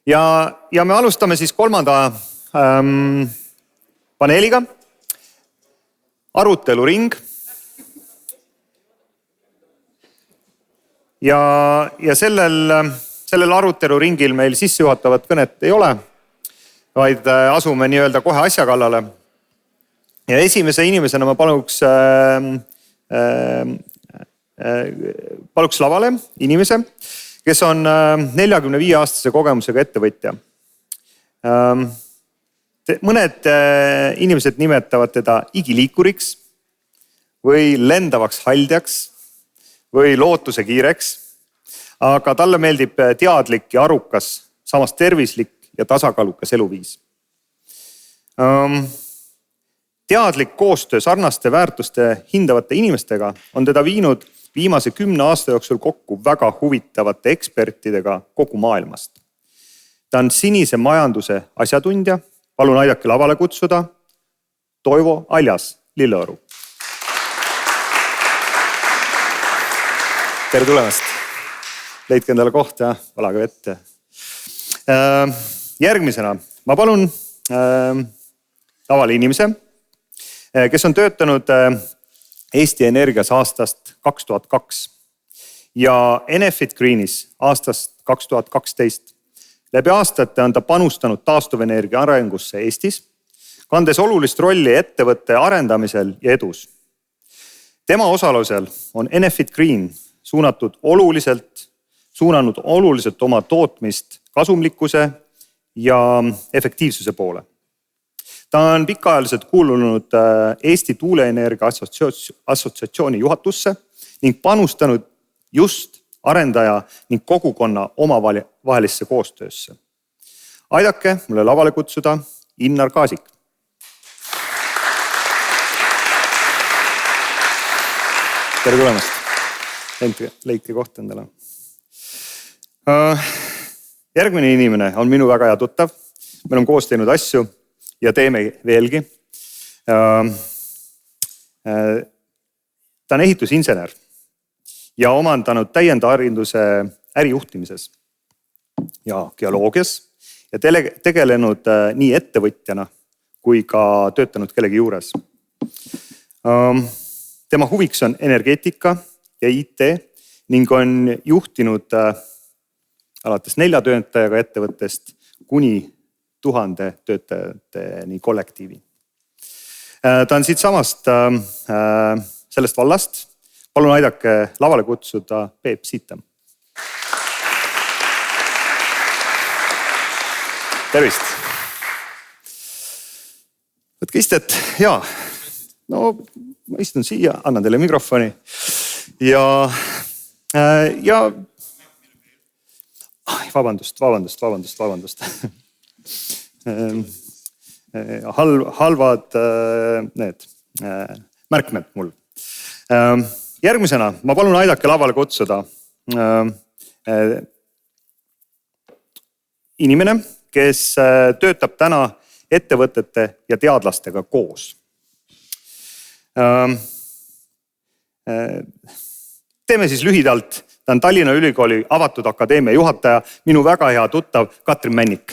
Ja me alustame siis kolmanda paneeliga. Aruteluring. Ja sellel aruteluringil meil sissejuhatavat kõnet ei ole, vaid asume nii-öelda kohe asja kallale. Ja esimese inimesena ma paluks lavale inimese, kes on 45-aastase kogemusega ettevõtja. Mõned inimesed nimetavad teda igiliikuriks või lendavaks haldjaks või lootuse kiireks, aga talle meeldib teadlik ja arukas, samas tervislik ja tasakaalukas eluviis. Teadlik koostöö sarnaste väärtuste hindavate inimestega on teda viinud viimase 10 aasta jooksul kokku väga huvitavate ekspertidega kogu maailmast. Ta on sinise majanduse asjatundja. Palun aidake lavale kutsuda Toivo Aljas Lilleoru. Tere tulemast. Leidke endale koht ja valage vette. Järgmisena ma palun lavale inimese, kes on töötanud Eesti Energias aastast 2002 ja Enefit Greenis aastast 2012. Läbi aastate on ta panustanud taastuvenergia arengusse Eestis, kandes olulist rolli ettevõtte arendamisel ja edus. Tema osalusel on Enefit Green suunanud oluliselt oma tootmist kasumlikkuse ja efektiivsuse poole. Ta on pikaajaliselt kuulunud Eesti Tuuleenergia Assotsiatsiooni juhatusse ning panustanud just arendaja ning kogukonna omavahelisse koostöösse. Aidake mulle lavale kutsuda Innar Kaasik. Tere tulemast. Leidke koht endale. Järgmine inimene on minu väga hea tuttav. Meil on koos teinud asju ja teeme veelgi. Ta on ehitusinsener ja omandanud täiendhariduse ärijuhtimises ja geoloogias ja tegelenud nii ettevõtjana kui ka töötanud kellegi juures. Tema huviks on energeetika ja IT ning on juhtinud alates 4 töötajaga ettevõttest kuni 1000 töötajateni kollektiivi. Ta on siit samast sellest vallast. Palun aidake lavale kutsuda Peep Siitam. Tervist. Võtke istet. Jaa. No, ma istun siia, annan teile mikrofoni. Ja vabandust. Halvad need märkmed mul. Järgmisena ma palun aidake lavale kutsuda inimene, kes töötab täna ettevõtete ja teadlastega koos. Teeme siis lühidalt. Ta on Tallinna Ülikooli avatud akadeemia juhataja, minu väga hea tuttav Katrin Männik.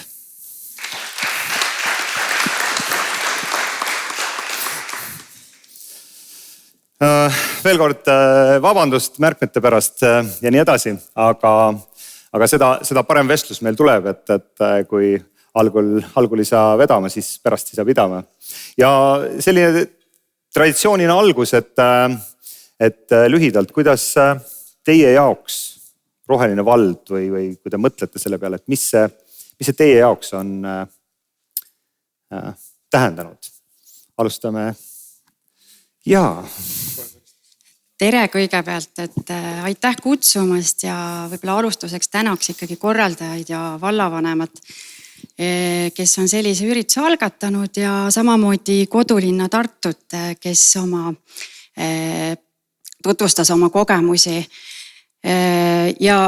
Veel kord vabandust märkmete pärast ja nii edasi, aga seda parem vestlus meil tuleb, et kui algul ei saa vedama, siis pärast ei saa pidama. Ja selline traditsioonina algus, et lühidalt, kuidas teie jaoks roheline vald või kui te mõtlete selle peale, et mis see teie jaoks on tähendanud? Alustame. Jaa. Tere kõigepealt, et aitäh kutsumast ja võib-olla alustuseks tänaks ikkagi korraldajaid ja vallavanemat, kes on sellise ürituse algatanud ja samamoodi kodulinna Tartut, kes tutvustas oma kogemusi. Ja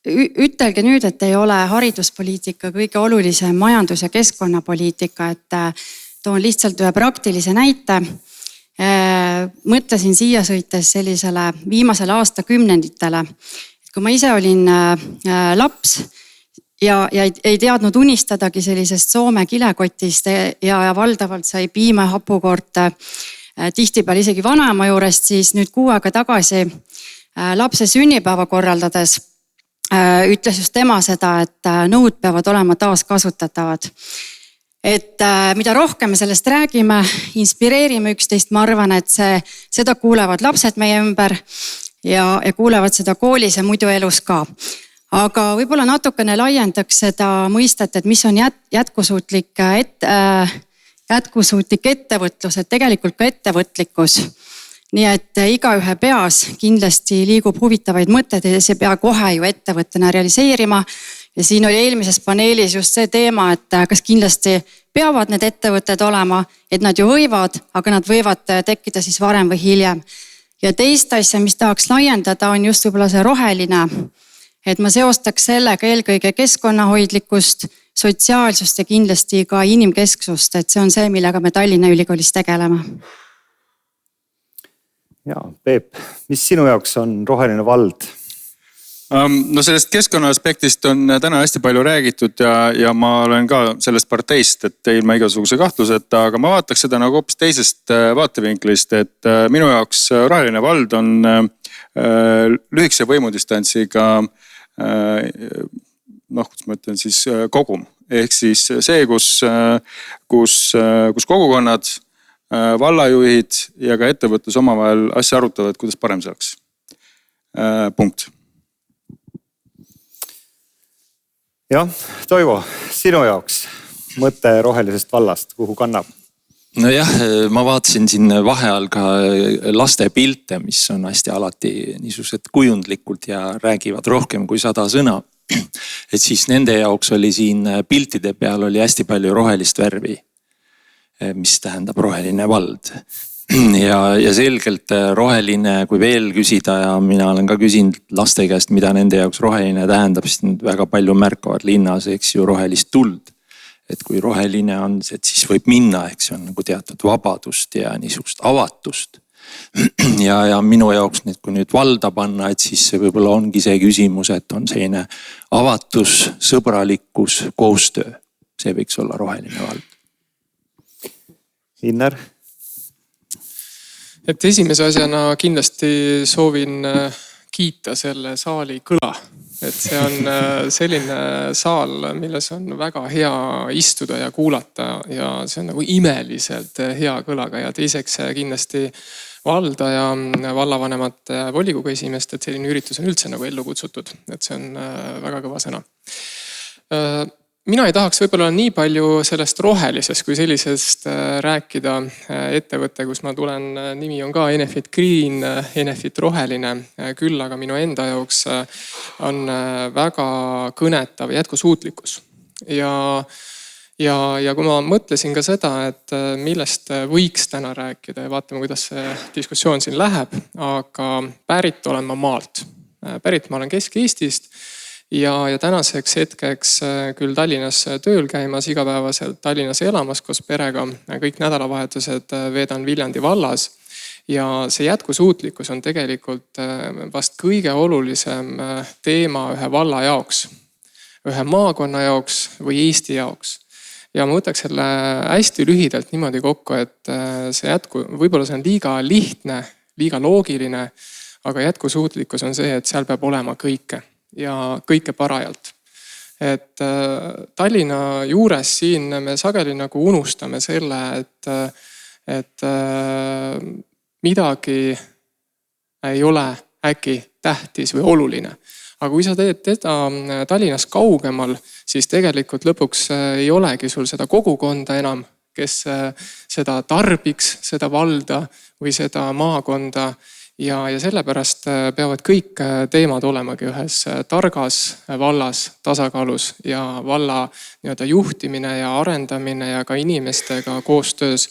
ütelge nüüd, et ei ole hariduspoliitika kõige olulisem majandus- ja keskkonnapoliitika, et toon lihtsalt ühe praktilise näite. Mõtlesin siia sõites sellisele viimasele aastakümnenditele. Kui ma ise olin laps, ja ei teadnud unistadagi sellisest Soome kilekotist ja valdavalt sai piima ja hapukoort tihtipeale isegi vanaema juurest, siis nüüd 6 aega tagasi lapse sünnipäeva korraldades ütles just tema seda, et nõud peavad olema taaskasutatavad. Et mida rohkem me sellest räägime, inspireerime üksteist, ma arvan, et seda kuulevad lapsed meie ümber ja kuulevad seda koolis ja muidu elus ka. Aga võib-olla natukene laiendaks seda mõistet, et mis on jätkusuutlik ettevõtlus, et tegelikult ka ettevõtlikkus. Nii et igaühe peas kindlasti liigub huvitavaid mõtteid ja see pea kohe ju ettevõttena realiseerima. Ja siin oli eelmises paneelis just see teema, et kas kindlasti peavad need ettevõtted olema, et nad ju võivad, aga nad võivad tekkida siis varem või hiljem. Ja teist asja, mis tahaks laiendada, on just võib-olla see roheline. Et ma seostaks sellega eelkõige keskkonnahoidlikkust, sotsiaalsust ja kindlasti ka inimkesksust, et see on see, millega me Tallinna Ülikoolis tegeleme. Ja, Peep, mis sinu jaoks on roheline vald? No sellest keskkonna aspektist on täna hästi palju räägitud ja ma olen ka sellest parteist, et ilma igasuguse kahtluseta, aga ma vaataks seda nagu hoopis teisest vaatevinklist, et minu jaoks roheline vald on lühikese võimudistantsiga, kuidas ma ütlen siis kogum. Ehk siis see, kus kogukonnad, vallajuhid ja ka ettevõtlus omavahel asja arutavad, kuidas parem saaks. Punkt. Jah, Toivo, sinu jaoks mõte rohelisest vallast, kuhu kannab? No jah, ma vaatasin siin vaheajal ka laste pilte, mis on hästi alati niisugused kujundlikult ja räägivad rohkem kui 100 sõna. Et siis nende jaoks oli siin piltide peal oli hästi palju rohelist värvi, mis tähendab roheline vald. Ja selgelt roheline, kui veel küsida ja mina olen ka küsinud laste käest, mida nende jaoks roheline tähendab, siis nad väga palju märkavad linnas, eks ju, rohelist tuld. Et kui roheline on, et siis võib minna, eks see on nagu teatud vabadust ja niisugust avatust. Ja minu jaoks nüüd, kui nüüd valda panna, et siis võib-olla ongi see küsimus, et on selline avatus, sõbralikkus, koostöö. See võiks olla roheline vald. Inner? Et esimese asjana kindlasti soovin kiita selle saali kõla. Et see on selline saal, milles on väga hea istuda ja kuulata ja see on nagu imeliselt hea kõlaga ja teiseks kindlasti valda ja vallavanemate volikogu esimeest, et selline üritus on üldse nagu ellu kutsutud. Et see on väga kõva sõna. Mina ei tahaks võib-olla nii palju sellest rohelisest kui sellisest rääkida. Ettevõte, kus ma tulen, nimi on ka Enefit Green, Enefit roheline. Küll aga minu enda jaoks on väga kõnetav jätkusuutlikkus. Ja kui ma mõtlesin ka seda, et millest võiks täna rääkida ja vaatame, kuidas see diskussioon siin läheb, aga pärit olen ma maalt. Pärit ma olen Kesk-Eestist. Ja tänaseks hetkeks küll Tallinnas tööl käimas, igapäevaselt Tallinnas elamas koos perega. Kõik nädalavahetused veedan Viljandi vallas. Ja see jätkusuutlikkus on tegelikult vast kõige olulisem teema ühe valla jaoks, ühe maakonna jaoks või Eesti jaoks. Ja ma võtaks selle hästi lühidalt niimoodi kokku, et see võib-olla see on liiga lihtne, liiga loogiline, aga jätkusuutlikkus on see, et seal peab olema kõike. Ja kõike parajalt. Et Tallinna juures siin me sageli nagu unustame selle, et midagi ei ole äkki tähtis või oluline. Aga kui sa teed teda Tallinnas kaugemal, siis tegelikult lõpuks ei olegi sul seda kogukonda enam, kes seda tarbiks, seda valda või seda maakonda. Ja sellepärast peavad kõik teemad olemagi ühes targas vallas, tasakaalus ja valla juhtimine ja arendamine ja ka inimestega koostöös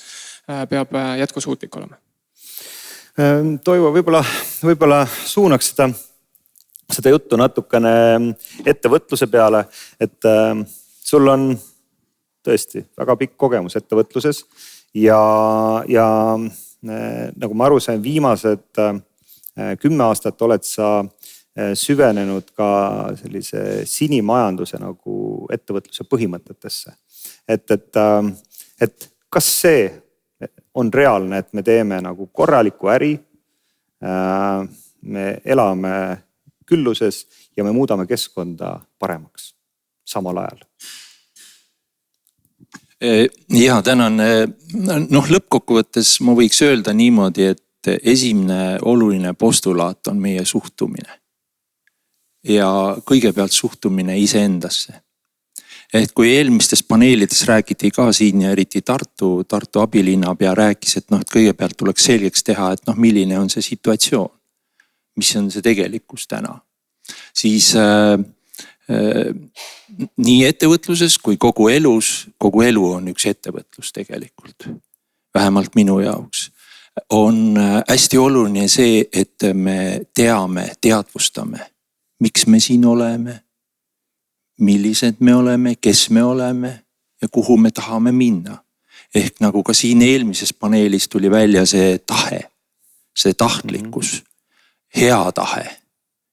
peab jätkusuutlik olema. Toivo, võib-olla suunaks seda juttu natukene ettevõtluse peale, et sul on tõesti väga pikk kogemus ettevõtluses ja nagu ma aru sain, viimased 10 aastat oled sa süvenenud ka sellise sinimajanduse nagu ettevõtluse põhimõtetesse. Et kas see on reaalne, et me teeme nagu korralikku äri, me elame külluses ja me muudame keskkonda paremaks samal ajal? Ja tänan. Lõppkokkuvõttes ma võiks öelda niimoodi, et esimene oluline postulaat on meie suhtumine. Ja kõigepealt suhtumine iseendasse. Et kui eelmistes paneelides räägiti ka siin ja eriti Tartu abilinnapea rääkis, et kõigepealt tuleks selgeks teha, et milline on see situatsioon, mis on see tegelikkus täna. Siis nii ettevõtluses kui kogu elu on üks ettevõtlus tegelikult. Vähemalt minu jaoks. On hästi oluline see, et me teadvustame, miks me siin oleme, millised me oleme, kes me oleme ja kuhu me tahame minna. Ehk nagu ka siin eelmises paneelis tuli välja see tahe, see tahtlikkus, hea tahe.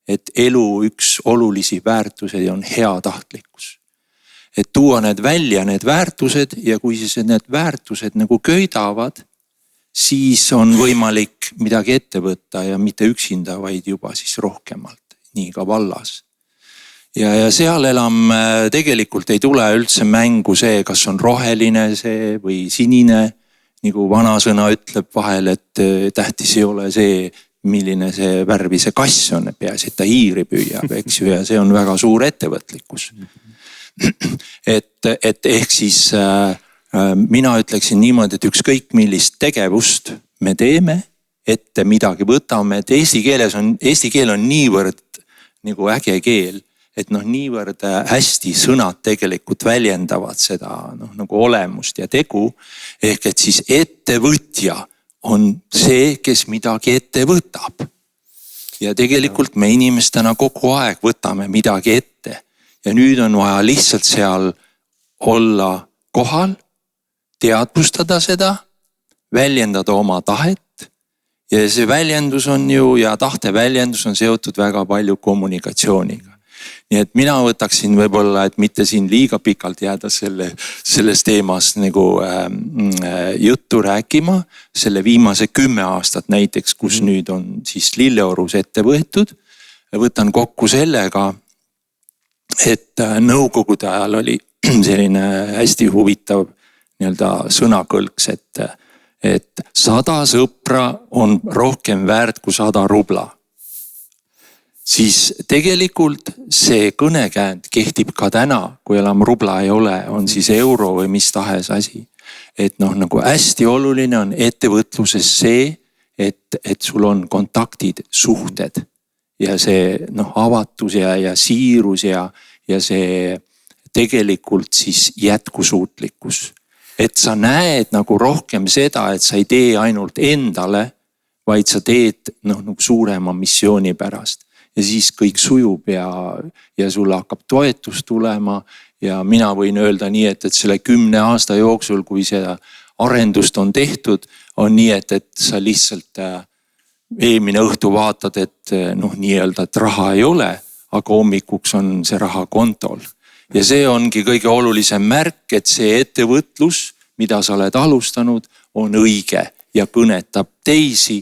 Et elu üks olulisi väärtuseid on hea tahtlikkus. Et tuua need välja, need väärtused ja kui siis need väärtused nagu köidavad, siis on võimalik midagi ette võtta ja mitte üksinda, vaid juba siis rohkemalt, nii ka vallas. Ja seal enam tegelikult ei tule üldse mängu see, kas on roheline see või sinine. Nagu vanasõna ütleb vahel, et tähtis ei ole see, milline see värvi see kass on, peaasi, et ta hiiri püüab, eks ju, ja see on väga suur ettevõtlikkus. Et ehk siis mina ütleksin niimoodi, et ükskõik millist tegevust me teeme, ette midagi võtame, et eesti keel on niivõrd nagu äge keel, et niivõrd hästi sõnad tegelikult väljendavad seda nagu olemust ja tegu. Ehk et siis ettevõtja on see, kes midagi ette võtab. Ja tegelikult me inimestena kogu aeg võtame midagi ette. Ja nüüd on vaja lihtsalt seal olla kohal, teadvustada seda, väljendada oma tahet. Ja see väljendus on ju ja tahte väljendus on seotud väga palju kommunikatsiooniga. Nii et mina võtaksin võib-olla, et mitte siin liiga pikalt jääda selles teemas nagu juttu rääkima. Selle viimase 10 aastat näiteks, kus nüüd on siis Lilleorus ette võetud. Võtan kokku sellega, et nõukogude ajal oli selline hästi huvitav sõnakõlks, et 100 sõpra on rohkem väärt kui 100 rubla. Siis tegelikult see kõnekäänd kehtib ka täna, kui enam rubla ei ole, on siis euro või mis tahes asi. Et nagu hästi oluline on ettevõtluses see, et sul on kontaktid, suhted ja see avatus ja siirus ja see tegelikult siis jätkusuutlikkus. Et sa näed nagu rohkem seda, et sa ei tee ainult endale, vaid sa teed nagu suurema missiooni pärast. Ja siis kõik sujub ja sulle hakkab toetus tulema ja mina võin öelda nii, et selle 10 aasta jooksul, kui seda arendust on tehtud, on nii, et sa lihtsalt eelmine õhtu vaatad, et nii-öelda, et raha ei ole, aga hommikuks on see raha kontol. Ja see ongi kõige olulisem märk, et see ettevõtlus, mida sa oled alustanud, on õige ja kõnetab teisi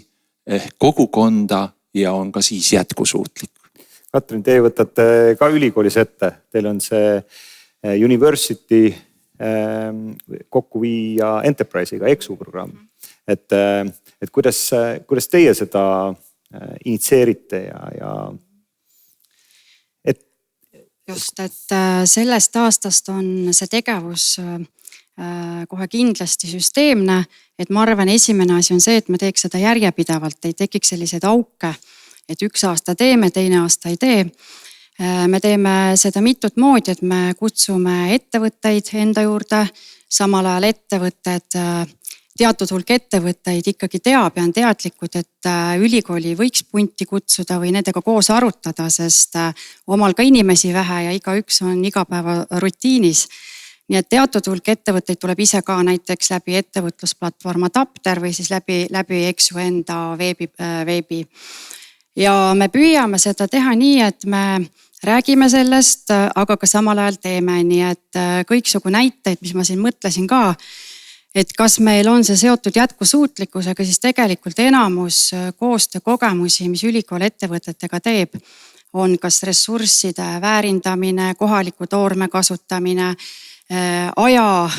kogukonda ja on ka siis jätkusuutlik. Katrin, teie võtate ka ülikoolis ette. Teil on see University kokku viia Enterprise'iga EXU programm. Et kuidas teie seda initseerite ja Just, et sellest aastast on see tegevus kohe kindlasti süsteemne, et ma arvan, esimene asi on see, et me teeks seda järjepidevalt, ei tekiks selliseid auke, et 1 aasta teeme, teine aasta ei tee. Me teeme seda mitut moodi, et me kutsume ettevõtteid enda juurde, samal ajal ettevõtted, teatud hulk ettevõtteid ikkagi teab ja on teadlikud, et ülikooli võiks punti kutsuda või nendega koos arutada, sest omal ka inimesi vähe ja igaüks on igapäeva rutiinis. Nii et teatud hulk ettevõtteid tuleb ise ka näiteks läbi ettevõtlusplatvorm Adapter või siis läbi EXU enda veebi. ja me püüame seda teha nii, et me räägime sellest, aga ka samal ajal teeme, nii et kõiksugu näiteid, mis ma siin mõtlesin ka, et kas meil on see seotud jätkusuutlikkusega, siis tegelikult enamus koostöökogemusi, mis ülikool ettevõtetega teeb, on kas ressursside väärindamine, kohaliku toorme kasutamine, aja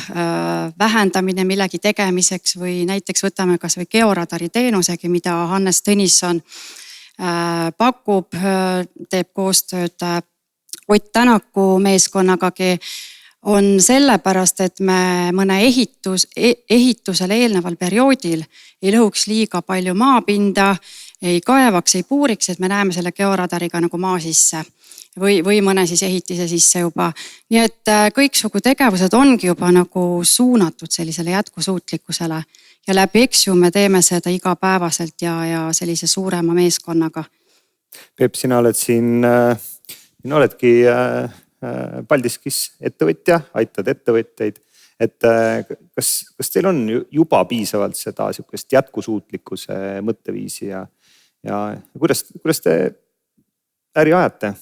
vähendamine millegi tegemiseks või näiteks võtame kas või georadari teenusegi, mida Hannes Tõnisson pakub, teeb koostööd Ott Tänaku meeskonnagagi, on sellepärast, et me mõne ehitusele eelneval perioodil ei lõhuks liiga palju maapinda, ei kaevaks, ei puuriks, et me näeme selle georadariga nagu maa sisse või mõne siis ehitise sisse juba. Nii et kõiksugu tegevused ongi juba nagu suunatud sellisele jätkusuutlikkusele ja läbi EXU me teeme seda igapäevaselt ja sellise suurema meeskonnaga. Peep, sina oled siin, oledki Paldiskis ettevõtja, aitad ettevõtteid. Et kas teil on juba piisavalt seda sihukest jätkusuutlikkuse mõtteviisi ja kuidas te äri ajate?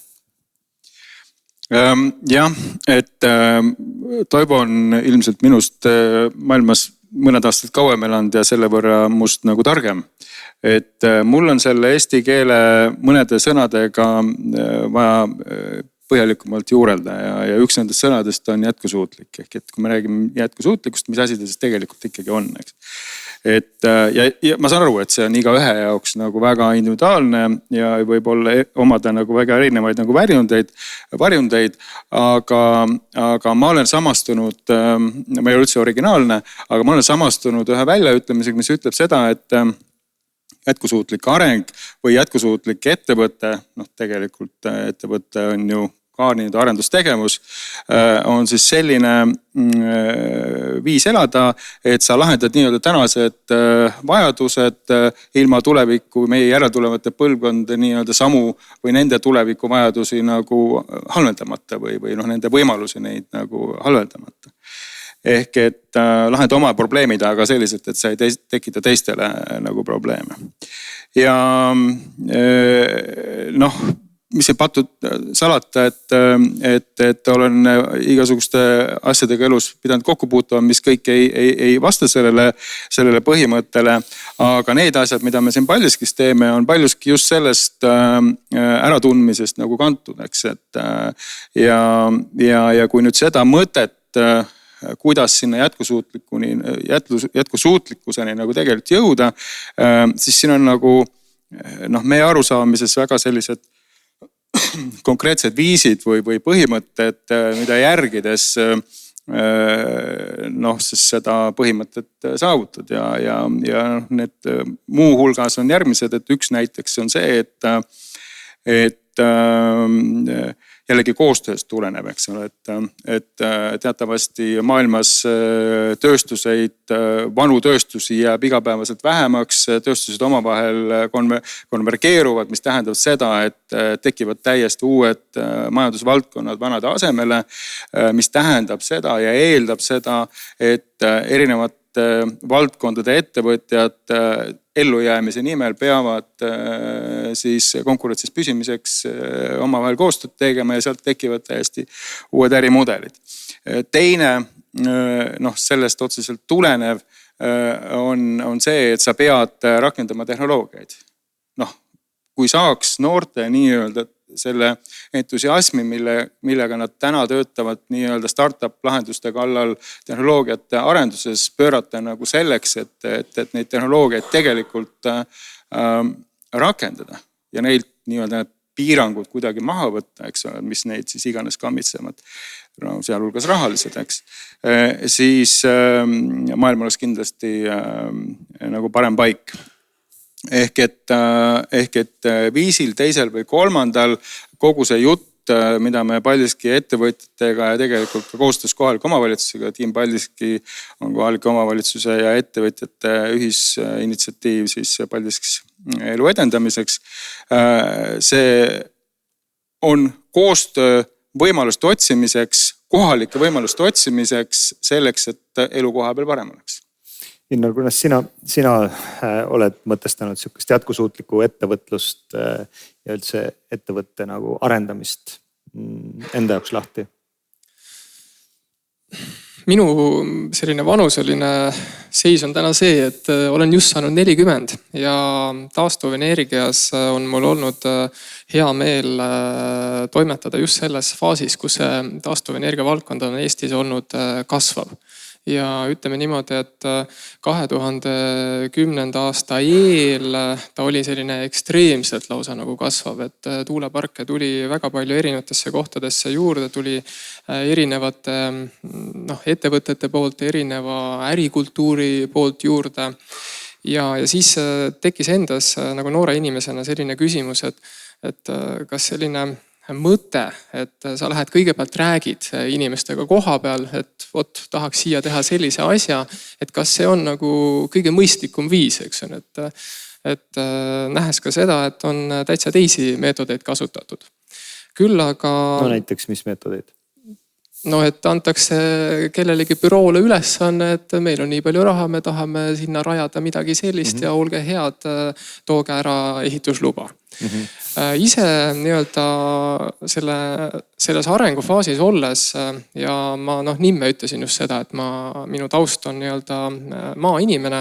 Jah, et Toivo on ilmselt minust maailmas mõned aastad kauem elanud ja selle võrra must nagu targem. Et mul on selle eesti keele mõnede sõnadega vaja põhjalikumalt juurelda ja üks nendest sõnadest on jätkusuutlik. Ehk et kui me räägime jätkusuutlikust, mis asi ta siis tegelikult ikkagi on, eks. Et ja ma saan aru, et see on iga ühe jaoks nagu väga individuaalne ja võib olla omada nagu väga erinevaid nagu varjundeid, aga ma olen samastunud, ma ei ole üldse originaalne, aga ma olen samastunud ühe väljaütlemisega, mis ütleb seda, et jätkusuutlik areng või jätkusuutlik ettevõte, tegelikult ettevõte on ju ka nii-öelda arendustegevus, on siis selline viis elada, et sa lahendad nii-öelda tänased vajadused ilma tuleviku meie järeltulevate põlvkonde nii-öelda samu või nende tuleviku vajadusi nagu halvendamata või nende võimalusi neid nagu halvendamata. Ehk et lahendada oma probleemid, aga selliselt, et sa ei tekita teistele nagu probleeme. Ja mis ei patud salata, et olen igasuguste asjadega elus pidanud kokku puutuma, mis kõik ei vasta sellele põhimõttele. Aga need asjad, mida me siin Paldiskis teeme, on paljuski just sellest äratundmisest nagu kantud, eks. Ja kui nüüd seda mõtet, kuidas sinna jätkusuutlikkuseni nagu tegelikult jõuda, siis siin on nagu meie arusaamises väga sellised konkreetsed viisid või põhimõtted, mida järgides siis seda põhimõtet saavutad ja need muu hulgas on järgmised, et üks näiteks on see, et jällegi koostööst tuleneb, eks ole, et teatavasti maailmas tööstuseid, vanu tööstusi jääb igapäevaselt vähemaks, tööstused omavahel konvergeeruvad, mis tähendab seda, et tekivad täiesti uued majandusvaldkonnad vanade asemele, mis tähendab seda ja eeldab seda, et erinevad valdkondade ettevõtjad ellujäämise nimel peavad siis konkurentsis püsimiseks omavahel koostööd tegema ja sealt tekivad täiesti uued ärimudelid. Teine, sellest otseselt tulenev on see, et sa pead rakendama tehnoloogiaid. Kui saaks noorte nii-öelda selle entusiasmi, millega nad täna töötavad nii-öelda startup lahenduste kallal tehnoloogiate arenduses pöörata nagu selleks, et neid tehnoloogiaid tegelikult rakendada ja neilt nii-öelda piirangud kuidagi maha võtta, eks ole, mis neid siis iganes kammitsevad, sealhulgas rahalised, eks. Siis maailm oleks kindlasti nagu parem paik. Ehk et viisil, teisel või kolmandal kogu see jutt, mida me Paldiski ettevõtjatega ja tegelikult ka koostöös kohaliku omavalitsusega, Tiim Paldiski on kohaliku omavalitsuse ja ettevõtjate ühisinitsiatiiv siis Paldiskis elu edendamiseks. See on koostöö võimaluste otsimiseks, kohalike võimaluste otsimiseks selleks, et elu koha peal parem oleks. Linnar, kuidas sina oled mõtestanud sihukest jätkusuutlikku ettevõtlust ja üldse ettevõtte nagu arendamist enda jaoks lahti? Minu selline vanuseline seis on täna see, et olen just saanud 40 ja taastuvenergias on mul olnud hea meel toimetada just selles faasis, kus see taastuvenergia valdkond on Eestis olnud kasvav. Ja ütleme niimoodi, et 2010. aasta eel ta oli selline ekstreemselt lausa nagu kasvav, et tuuleparke tuli väga palju erinevatesse kohtadesse juurde, tuli erinevate ettevõtete poolt, erineva ärikultuuri poolt juurde. Ja siis tekkis endas nagu noore inimesena selline küsimus, et kas selline mõte, et sa lähed kõigepealt räägid inimestega koha peal, et vot tahaks siia teha sellise asja, et kas see on nagu kõige mõistlikum viis, eks on, et nähes ka seda, et on täitsa teisi meetodeid kasutatud. Küll aga... No näiteks mis meetodeid? No, et antakse kellelegi büroole ülesanne, et meil on nii palju raha, me tahame sinna rajada midagi sellist ja olge head, tooge ära ehitusluba. Ise nii-öelda selles arengufaasis olles ja ma nimme ütlesin just seda, et minu taust on nii-öelda maainimene.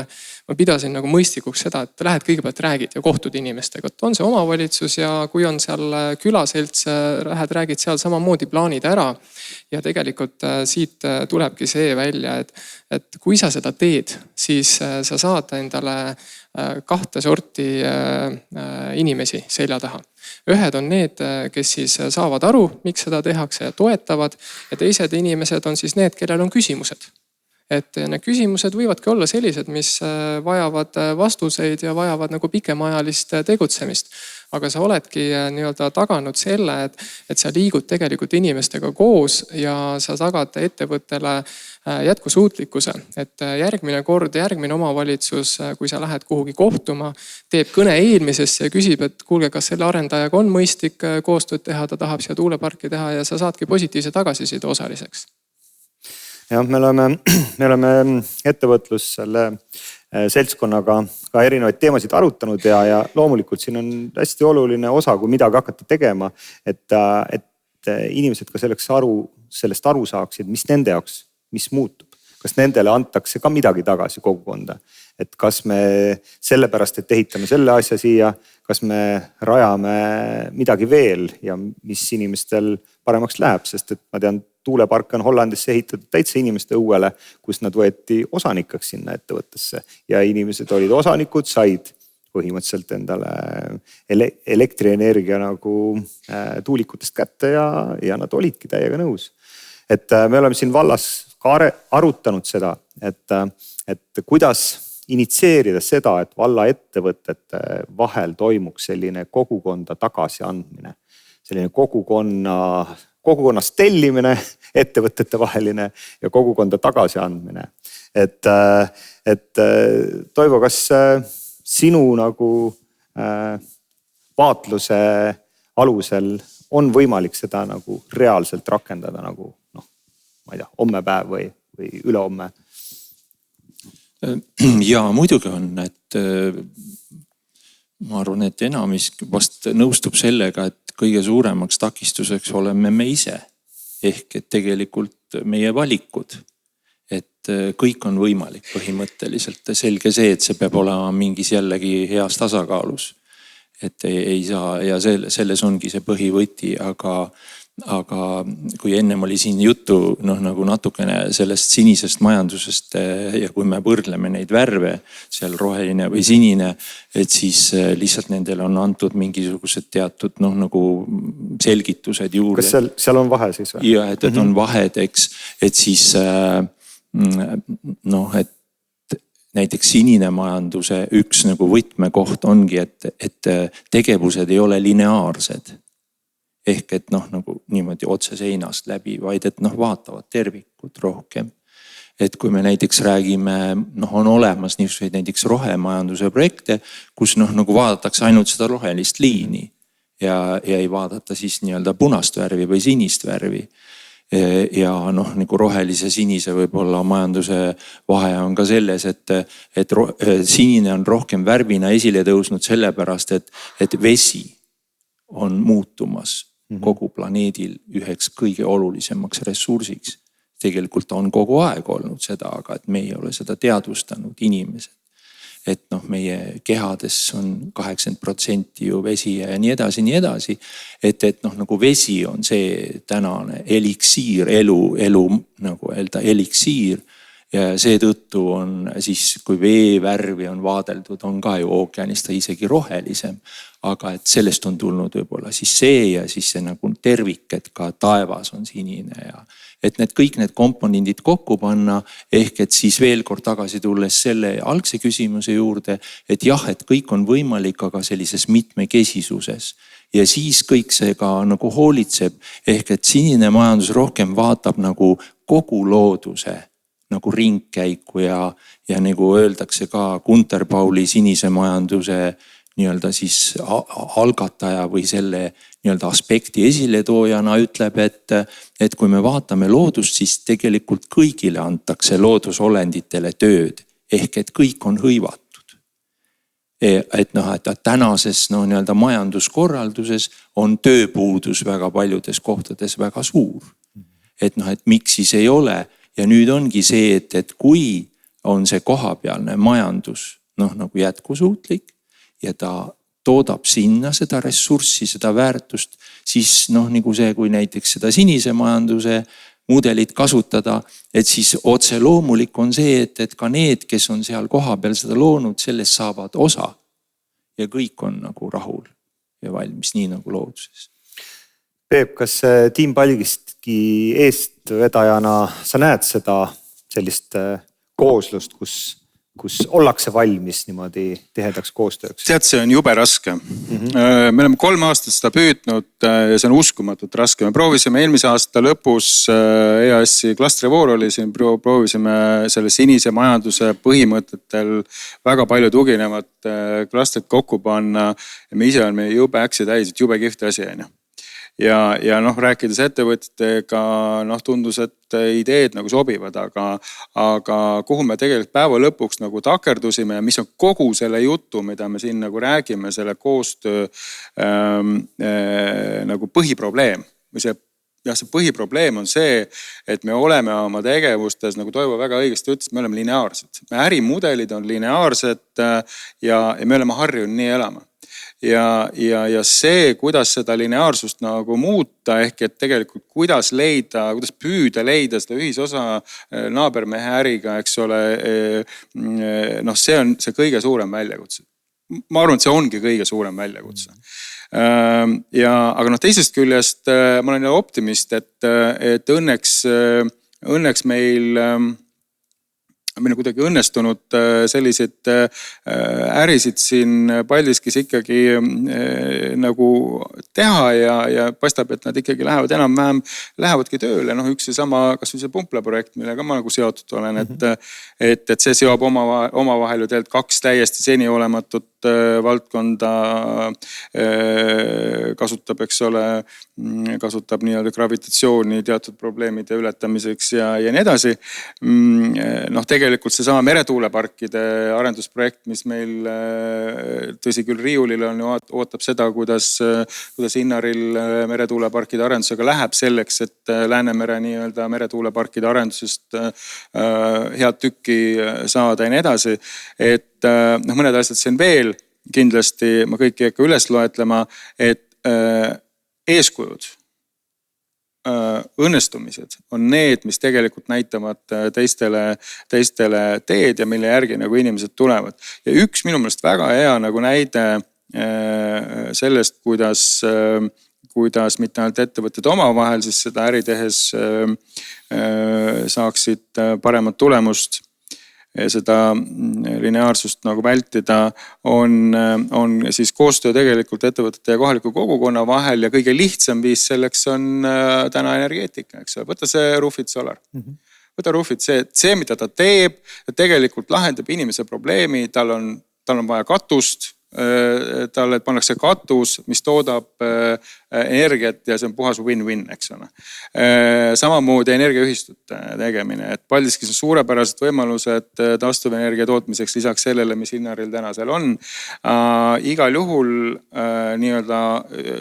Ma pidasin nagu mõistlikuks seda, et lähed kõigepealt räägid ja kohtud inimestega. On see omavalitsus ja kui on seal külaselts, lähed räägid seal samamoodi plaanid ära. Ja tegelikult siit tulebki see välja, et kui sa seda teed, siis sa saad endale kahte sorti inimesi selja taha. Ühed on need, kes siis saavad aru, miks seda tehakse ja toetavad. Ja teised inimesed on siis need, kellel on küsimused. Et need küsimused võivadki olla sellised, mis vajavad vastuseid ja vajavad nagu pikemaajalist tegutsemist. Aga sa oledki nii-öelda taganud selle, et sa liigud tegelikult inimestega koos ja sa tagad ettevõttele jätkusuutlikkuse. Et järgmine kord, järgmine omavalitsus, kui sa lähed kuhugi kohtuma, teeb kõne eelmisesse ja küsib, et kuulge, kas selle arendajaga on mõistlik koostööd teha, ta tahab siia tuuleparki teha ja sa saadki positiivse tagasiside osaliseks. Ja me oleme ettevõtlus selle seltskonnaga ka erinevaid teemasid arutanud ja loomulikult siin on hästi oluline osa, kui midagi hakata tegema, et inimesed ka sellest aru saaksid, mis nende jaoks, mis muutub. Kas nendele antakse ka midagi tagasi kogukonda, et kas me sellepärast, et ehitame selle asja siia, kas me rajame midagi veel ja mis inimestel paremaks läheb, sest et ma tean, tuulepark on Hollandisse ehitatud täitsa inimeste õuele, kus nad võeti osanikaks sinna ettevõttesse ja inimesed olid osanikud, said põhimõtteliselt endale elektrienergia nagu tuulikutest kätte ja nad olidki täiega nõus. Et me oleme siin vallas ka arutanud seda, et kuidas initseerida seda, et valla ettevõtete vahel toimuks selline kogukonda tagasiandmine, selline kogukonnast tellimine, ettevõtete vaheline ja kogukonda tagasiandmine. Et Toivo, kas sinu nagu vaatluse alusel on võimalik seda nagu reaalselt rakendada nagu ma ei tea, hommepäev või ülehomme? Ja muidugi on, et ma arvan, et enamis vast nõustub sellega, et kõige suuremaks takistuseks oleme me ise. Ehk et tegelikult meie valikud, et kõik on võimalik põhimõtteliselt. Selge see, et see peab olema mingis jällegi heas tasakaalus. Et ei saa ja selles ongi see põhivõti, aga kui ennem oli siin juttu nagu natukene sellest sinisest majandusest ja kui me võrdleme neid värve, seal roheline või sinine, et siis lihtsalt nendele on antud mingisugused teatud nagu selgitused juurde. Kas seal on vahe siis või? Ja, et on vahed, eks, et siis et näiteks sinine majanduse üks nagu võtmekoht ongi, et tegevused ei ole lineaarsed. Ehk et nagu niimoodi otse seinast läbi, vaid et vaatavad tervikut rohkem. Et kui me näiteks räägime, on olemas niisuguseid näiteks rohemajanduse projekte, kus nagu vaadatakse ainult seda rohelist liini ja ei vaadata siis nii-öelda punast värvi või sinist värvi. Ja noh, nagu rohelise sinise võib-olla majanduse vahe on ka selles, et sinine on rohkem värvina esile tõusnud sellepärast, et vesi on muutumas kogu planeedil üheks kõige olulisemaks ressursiks. Tegelikult on kogu aeg olnud seda, aga et me ei ole seda teadvustanud inimesed. Et noh, meie kehades on 80% ju vesi ja nii edasi, nii edasi. Et noh, nagu vesi on see tänane eliksiir, elu nagu öelda eliksiir. Ja seetõttu on siis, kui veevärvi on vaadeldud, on ka ju ookeanist isegi rohelisem. Aga et sellest on tulnud võib-olla siis see ja siis see nagu tervik, et ka taevas on sinine ja et kõik need komponendid kokku panna, ehk et siis veel kord tagasi tulles selle algse küsimuse juurde, et jah, et kõik on võimalik, aga sellises mitmekesisuses. Ja siis kõik see ka nagu hoolitseb, ehk et sinine majandus rohkem vaatab nagu kogu looduse nagu ringkäiku ja nagu öeldakse ka Gunter Pauli sinise majanduse nii-öelda siis algataja või selle nii-öelda aspekti esiletoojana ütleb, et kui me vaatame loodust, siis tegelikult kõigile antakse loodusolenditele tööd. Ehk et kõik on hõivatud. Et noh, et tänases nii-öelda majanduskorralduses on tööpuudus väga paljudes kohtades väga suur. Et noh, et miks siis ei ole. Ja nüüd ongi see, et kui on see kohapealne majandus nagu jätkusuutlik, ja ta toodab sinna seda ressurssi, seda väärtust, siis nagu see, kui näiteks seda sinise majanduse mudelit kasutada, et siis otse loomulik on see, et ka need, kes on seal kohapeal seda loonud, sellest saavad osa. Ja kõik on nagu rahul ja valmis, nii nagu looduses. Peep, kas Team Palgiski eestvedajana sa näed seda sellist kooslust, kus ollakse valmis niimoodi tihedaks koostööks? Tead, see on jube raske. Me oleme 3 aastat seda püüdnud ja see on uskumatult raske. Me proovisime eelmise aasta lõpus EAS-i klastrivoor oli siin, proovisime selle sinise majanduse põhimõtetel väga palju tuginevat klastrit kokku panna. Ja me ise oleme jube äksi täis, et jube kihvti asi on. Ja noh, rääkides ettevõtjatega, tundus, et ideed nagu sobivad, aga kuhu me tegelikult päeva lõpuks nagu takerdusime ja mis on kogu selle jutu, mida me siin nagu räägime, selle koostöö nagu põhiprobleem. See põhiprobleem on see, et me oleme oma tegevustes, nagu Toivo väga õigesti ütles, me oleme lineaarsed. Me ärimudelid on lineaarsed ja me oleme harjunud nii elama. Ja see, kuidas seda lineaarsust nagu muuta, ehk et tegelikult kuidas püüda leida seda ühisosa naabermehe äriga, eks ole, see on see kõige suurem väljakutse. Ma arvan, et see ongi kõige suurem väljakutse. Aga teisest küljest ma olen optimist, et õnneks meil kuidagi õnnestunud selliseid ärisid siin Paldiskis ikkagi nagu teha ja paistab, et nad ikkagi lähevad enam-vähem, lähevadki tööle. Üks sama, kas või see Pumpla projekt, millega ma nagu seotud olen, et see seob omavahel ju tegelikult 2 täiesti seni olematut valdkonda kasutab, eks ole, kasutab nii-öelda gravitatsiooni teatud probleemide ületamiseks ja nii edasi. Tegelikult see sama meretuuleparkide arendusprojekt, mis meil tõsi küll riiulil on, ootab seda, kuidas Innaril meretuuleparkide arendusega läheb selleks, et Läänemere nii-öelda meretuuleparkide arendusest head tükki saada ja nii edasi. Et mõned asjad siin veel, kindlasti ma kõiki ei hakka üles loetlema, et eeskujud, õnnestumised on need, mis tegelikult näitavad teistele teed ja mille järgi nagu inimesed tulevad. Ja üks minu meelest väga hea nagu näide sellest, kuidas mitte ainult ettevõtted omavahel siis seda äri tehes saaksid paremat tulemust, seda lineaarsust nagu vältida, on siis koostöö tegelikult ettevõtete ja kohaliku kogukonna vahel ja kõige lihtsam viis selleks on täna energeetika, eks ole. Võta see Roofit Solar. Võta Roofit, see, mida ta teeb, tegelikult lahendab inimese probleemi, tal on vaja katust, talle pannakse katus, mis toodab energiat ja see on puhas win-win, eks ole. Samamoodi energiaühistute tegemine, et Paldiskis on suurepärased võimalused taastuvenergia tootmiseks lisaks sellele, mis Innaril täna seal on. Igal juhul nii-öelda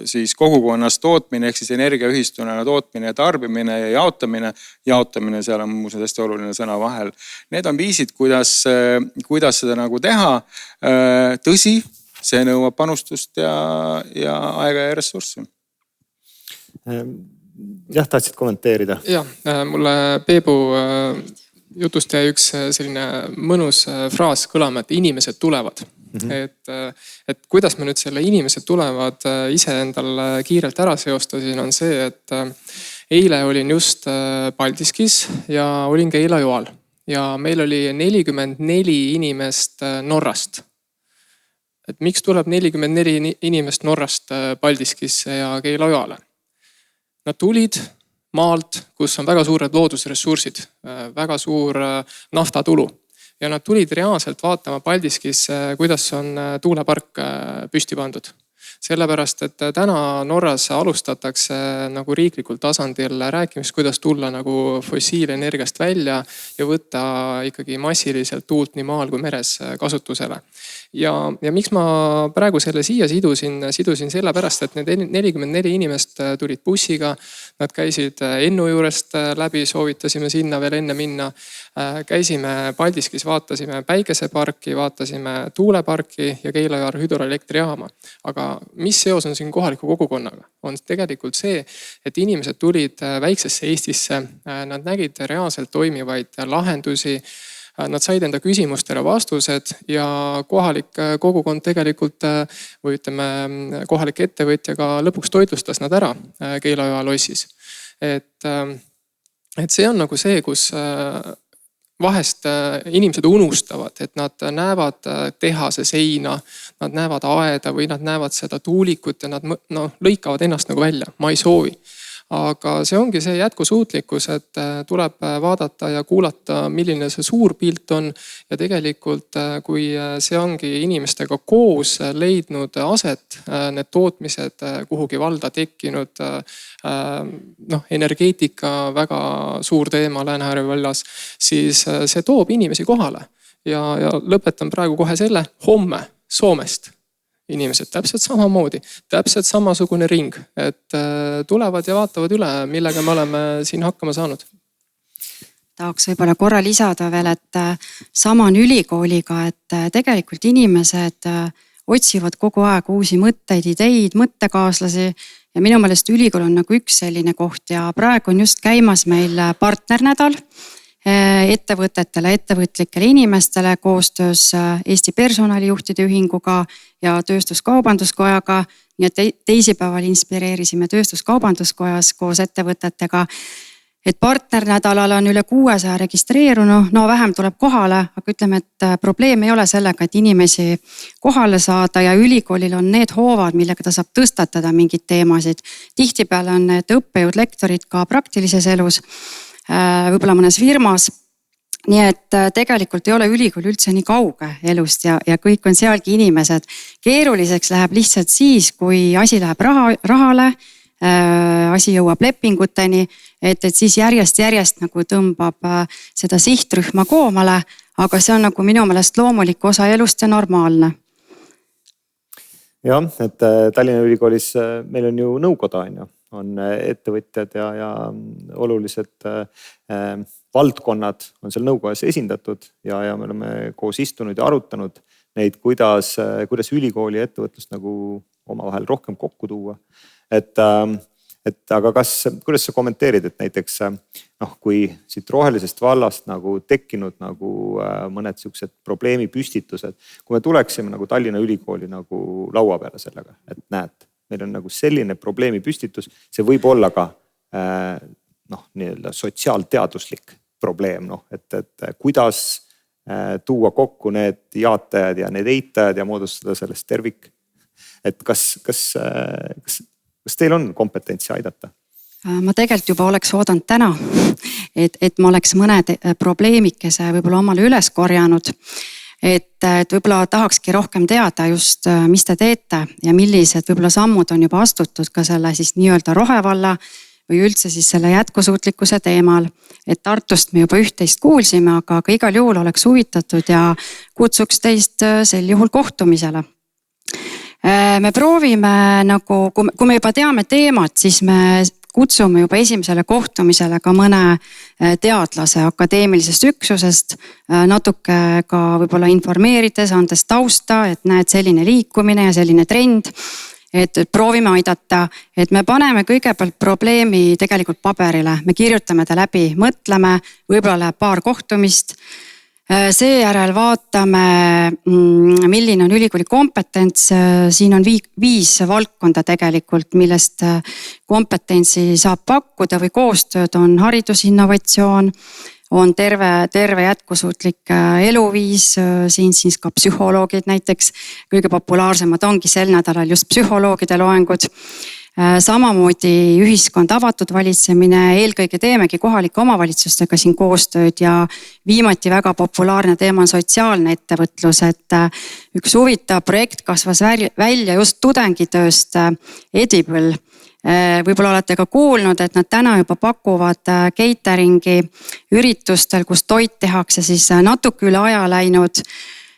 siis kogukonnas tootmine ehk siis energiaühistuna tootmine ja tarbimine ja jaotamine. Jaotamine, seal on muuseas hästi oluline sõna vahel. Need on viisid, kuidas seda nagu teha. Tõsi, see nõuab panustust ja aega ja ressurssi. Jah, tahtsid kommenteerida? Jah, mulle Peebu jutust jäi üks selline mõnus fraas kõlama, et inimesed tulevad. Et kuidas me nüüd selle inimesed tulevad ise endal kiirelt ära seostasin, on see, et eile olin just Paldiskis ja olin ka Keila-Joal. Ja meil oli 44 inimest Norrast. Et miks tuleb 44 inimest Norrast Paldiskisse ja Keila-Joale? Nad tulid maalt, kus on väga suured loodusressursid, väga suur naftatulu. Ja nad tulid reaalselt vaatama Paldiskisse, kuidas on tuulepark püsti pandud. Sellepärast, et täna Norras alustatakse nagu riiklikul tasandil rääkimist, kuidas tulla nagu fossiilenergiast välja ja võtta ikkagi massiliselt tuult nii maal kui meres kasutusele. Ja miks ma praegu selle siia sidusin sellepärast, et need 44 inimest tulid bussiga, nad käisid Ennu juurest läbi, soovitasime sinna veel enne minna. Käisime Paldiskis, vaatasime päikeseparki, vaatasime tuuleparki ja Keila-Joal hüdroelektrijaama. Aga mis seos on siin kohaliku kogukonnaga? On tegelikult see, et inimesed tulid väiksesse Eestisse, nad nägid reaalselt toimivaid lahendusi, nad said enda küsimustele vastused ja kohalik kogukond tegelikult või ütleme kohalik ettevõtjaga lõpuks toitlustas nad ära Keila-Joa lossis. Et see on nagu see, kus vahest inimesed unustavad, et nad näevad tehase seina, nad näevad aeda või nad näevad seda tuulikut ja nad lõikavad ennast nagu välja. Ma ei soovi. Aga see ongi see jätkusuutlikkus, et tuleb vaadata ja kuulata, milline see suur pilt on. Ja tegelikult, kui see ongi inimestega koos leidnud aset, need tootmised kuhugi valda tekkinud, energeetika väga suur teema Lääne-Harju vallas, siis see toob inimesi kohale. Ja lõpetan praegu kohe selle, homme Soomest. Inimesed täpselt samamoodi, täpselt samasugune ring, et tulevad ja vaatavad üle, millega me oleme siin hakkama saanud. Tahaks võib-olla korra lisada veel, et sama on ülikooliga, et tegelikult inimesed otsivad kogu aeg uusi mõtteid, ideid, mõttekaaslasi ja minu meelest ülikool on nagu üks selline koht ja praegu on just käimas meil partnernädal ettevõtetele, ettevõtlikele inimestele koostöös Eesti personalijuhtide ühinguga ja tööstuskaubanduskojaga. Nii et teisipäeval inspireerisime tööstuskaubanduskojas koos ettevõtetega, et partnernädalal on üle 600 registreerunu, vähem tuleb kohale, aga ütleme, et probleem ei ole sellega, et inimesi kohale saada ja ülikoolil on need hoovad, millega ta saab tõstatada mingid teemasid. Tihtipeale on need õppejõud, lektorid ka praktilises elus. Võib-olla mõnes firmas. Nii et tegelikult ei ole ülikool üldse nii kauge elust ja kõik on sealgi inimesed. Keeruliseks läheb lihtsalt siis, kui asi läheb rahale, asi jõuab lepinguteni, et siis järjest nagu tõmbab seda sihtrühma koomale, aga see on nagu minu meelest loomulik osa elust ja normaalne. Jah, et Tallinna Ülikoolis meil on ju nõukoda, on ettevõtjad ja olulised valdkonnad on seal nõukojas esindatud ja me oleme koos istunud ja arutanud neid, kuidas ülikooli ja ettevõtlust nagu omavahel rohkem kokku tuua. Aga kuidas sa kommenteerid, et näiteks kui siit rohelisest vallast nagu tekkinud nagu mõned siuksed probleemipüstitused, kui me tuleksime nagu Tallinna Ülikooli nagu laua peale sellega, et näed, meil on nagu selline probleemipüstitus, see võib olla ka nii-öelda sotsiaalteaduslik probleem, et kuidas tuua kokku need jaatajad ja need eitajad ja moodustada sellest tervik. Et kas teil on kompetentsi aidata? Ma tegelikult juba oleks oodanud täna, et ma oleks mõned probleemikese võib-olla omale üles korjanud. et võib-olla tahakski rohkem teada just, mis te teete ja millised võib-olla sammud on juba astutud ka selle siis nii-öelda rohevalla või üldse siis selle jätkusuutlikkuse teemal. Et Tartust me juba üht-teist kuulsime, aga igal juhul oleks huvitatud ja kutsuks teist sel juhul kohtumisele. Me proovime nagu, kui me juba teame teemat, siis me kutsume juba esimesele kohtumisele ka mõne teadlase akadeemilisest üksusest, natuke ka võib-olla informeerides, andes tausta, et näed selline liikumine ja selline trend. Et proovime aidata, et me paneme kõigepealt probleemi tegelikult paberile, me kirjutame ta läbi, mõtleme, võib-olla läheb paar kohtumist. Seejärel vaatame, milline on ülikooli kompetents. Siin on 5 valdkonda tegelikult, millest kompetentsi saab pakkuda või koostööd on haridusinnovatsioon, on terve jätkusuutlik eluviis, siin siis ka psühholoogid näiteks. Kõige populaarsemad ongi sel nädalal just psühholoogide loengud. Samamoodi ühiskond avatud valitsemine, eelkõige teemegi kohalike omavalitsustega siin koostööd ja viimati väga populaarne teema on sotsiaalne ettevõtlus, et üks huvitav projekt kasvas välja just tudengitööst Edible. Võib-olla olete ka kuulnud, et nad täna juba pakuvad cateringi üritustel, kus toit tehakse siis natuke üle aja läinud.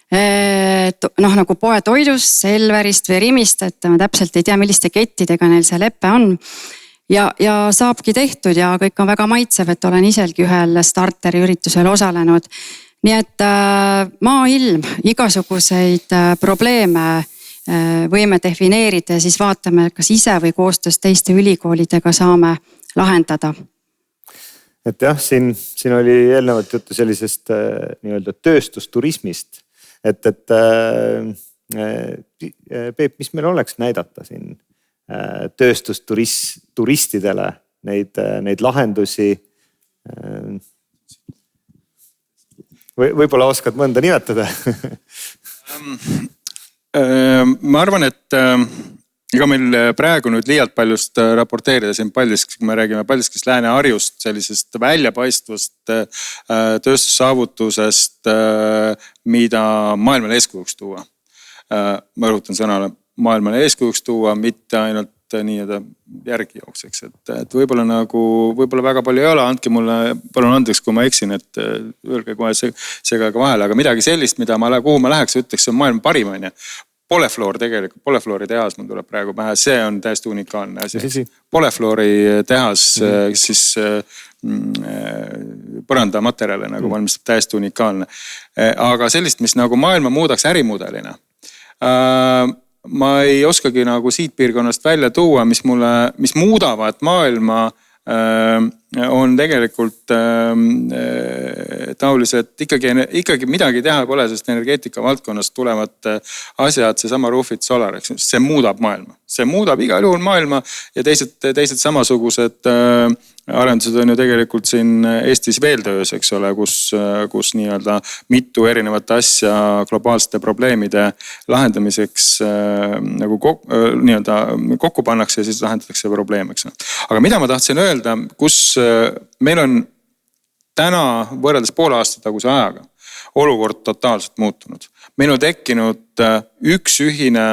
Nagu poetoidust, Selverist või Rimist, et ma täpselt ei tea, milliste kettidega neil see leppe on. Ja saabki tehtud ja kõik on väga maitsev, et olen iselgi ühel starteri üritusel osalenud. Nii et maailm, igasuguseid probleeme võime defineerida ja siis vaatame, kas ise või koostöös teiste ülikoolidega saame lahendada. Et jah, siin oli eelnevalt juttu sellisest nii-öelda tööstusturismist. Et Peep, mis meil oleks näidata siin tööstusturistidele neid lahendusi? Võib-olla oskad mõnda nimetada? Ma arvan, et ega meil praegu nüüd liialt paljust raporteerida siin Paldiskis, kui me räägime Paldiskist Lääne-Harjust, sellisest väljapaistvast tööstussaavutusest, mida maailmale eeskujuks tuua. Ma rõhutan sõnale maailmale eeskujuks tuua, mitte ainult nii-öelda järgi jookseks, et võib-olla väga palju ei ole, andke mulle palun andeks, kui ma eksin, et öelge kohe seega vahele, aga midagi sellist, kuhu ma läheks, ütleks, see on maailma parim, on ju. Polefloor tegelikult, Polefloori tehas mul tuleb praegu pähe, see on täiesti unikaalne asi. Polefloori tehas siis põrandamaterjale nagu valmistab täiesti unikaalne. Aga sellist, mis nagu maailma muudaks ärimudelina. Ma ei oskagi nagu siit piirkonnast välja tuua, mis muudavad maailma on tegelikult taolised, ikkagi midagi teha pole, sest energeetika valdkonnast tulevad asjad, see sama Roofit Solar, see muudab maailma. See muudab igal juhul maailma ja teised samasugused arendused on ju tegelikult siin Eestis veel töös, eks ole, kus nii-öelda mitu erinevat asja globaalsete probleemide lahendamiseks nagu nii-öelda kokku pannakse ja siis lahendatakse probleem, eks. Aga mida ma tahtsin öelda, kus meil on täna võrreldes poole aasta taguse ajaga olukord totaalselt muutunud. Meil on tekkinud üks ühine,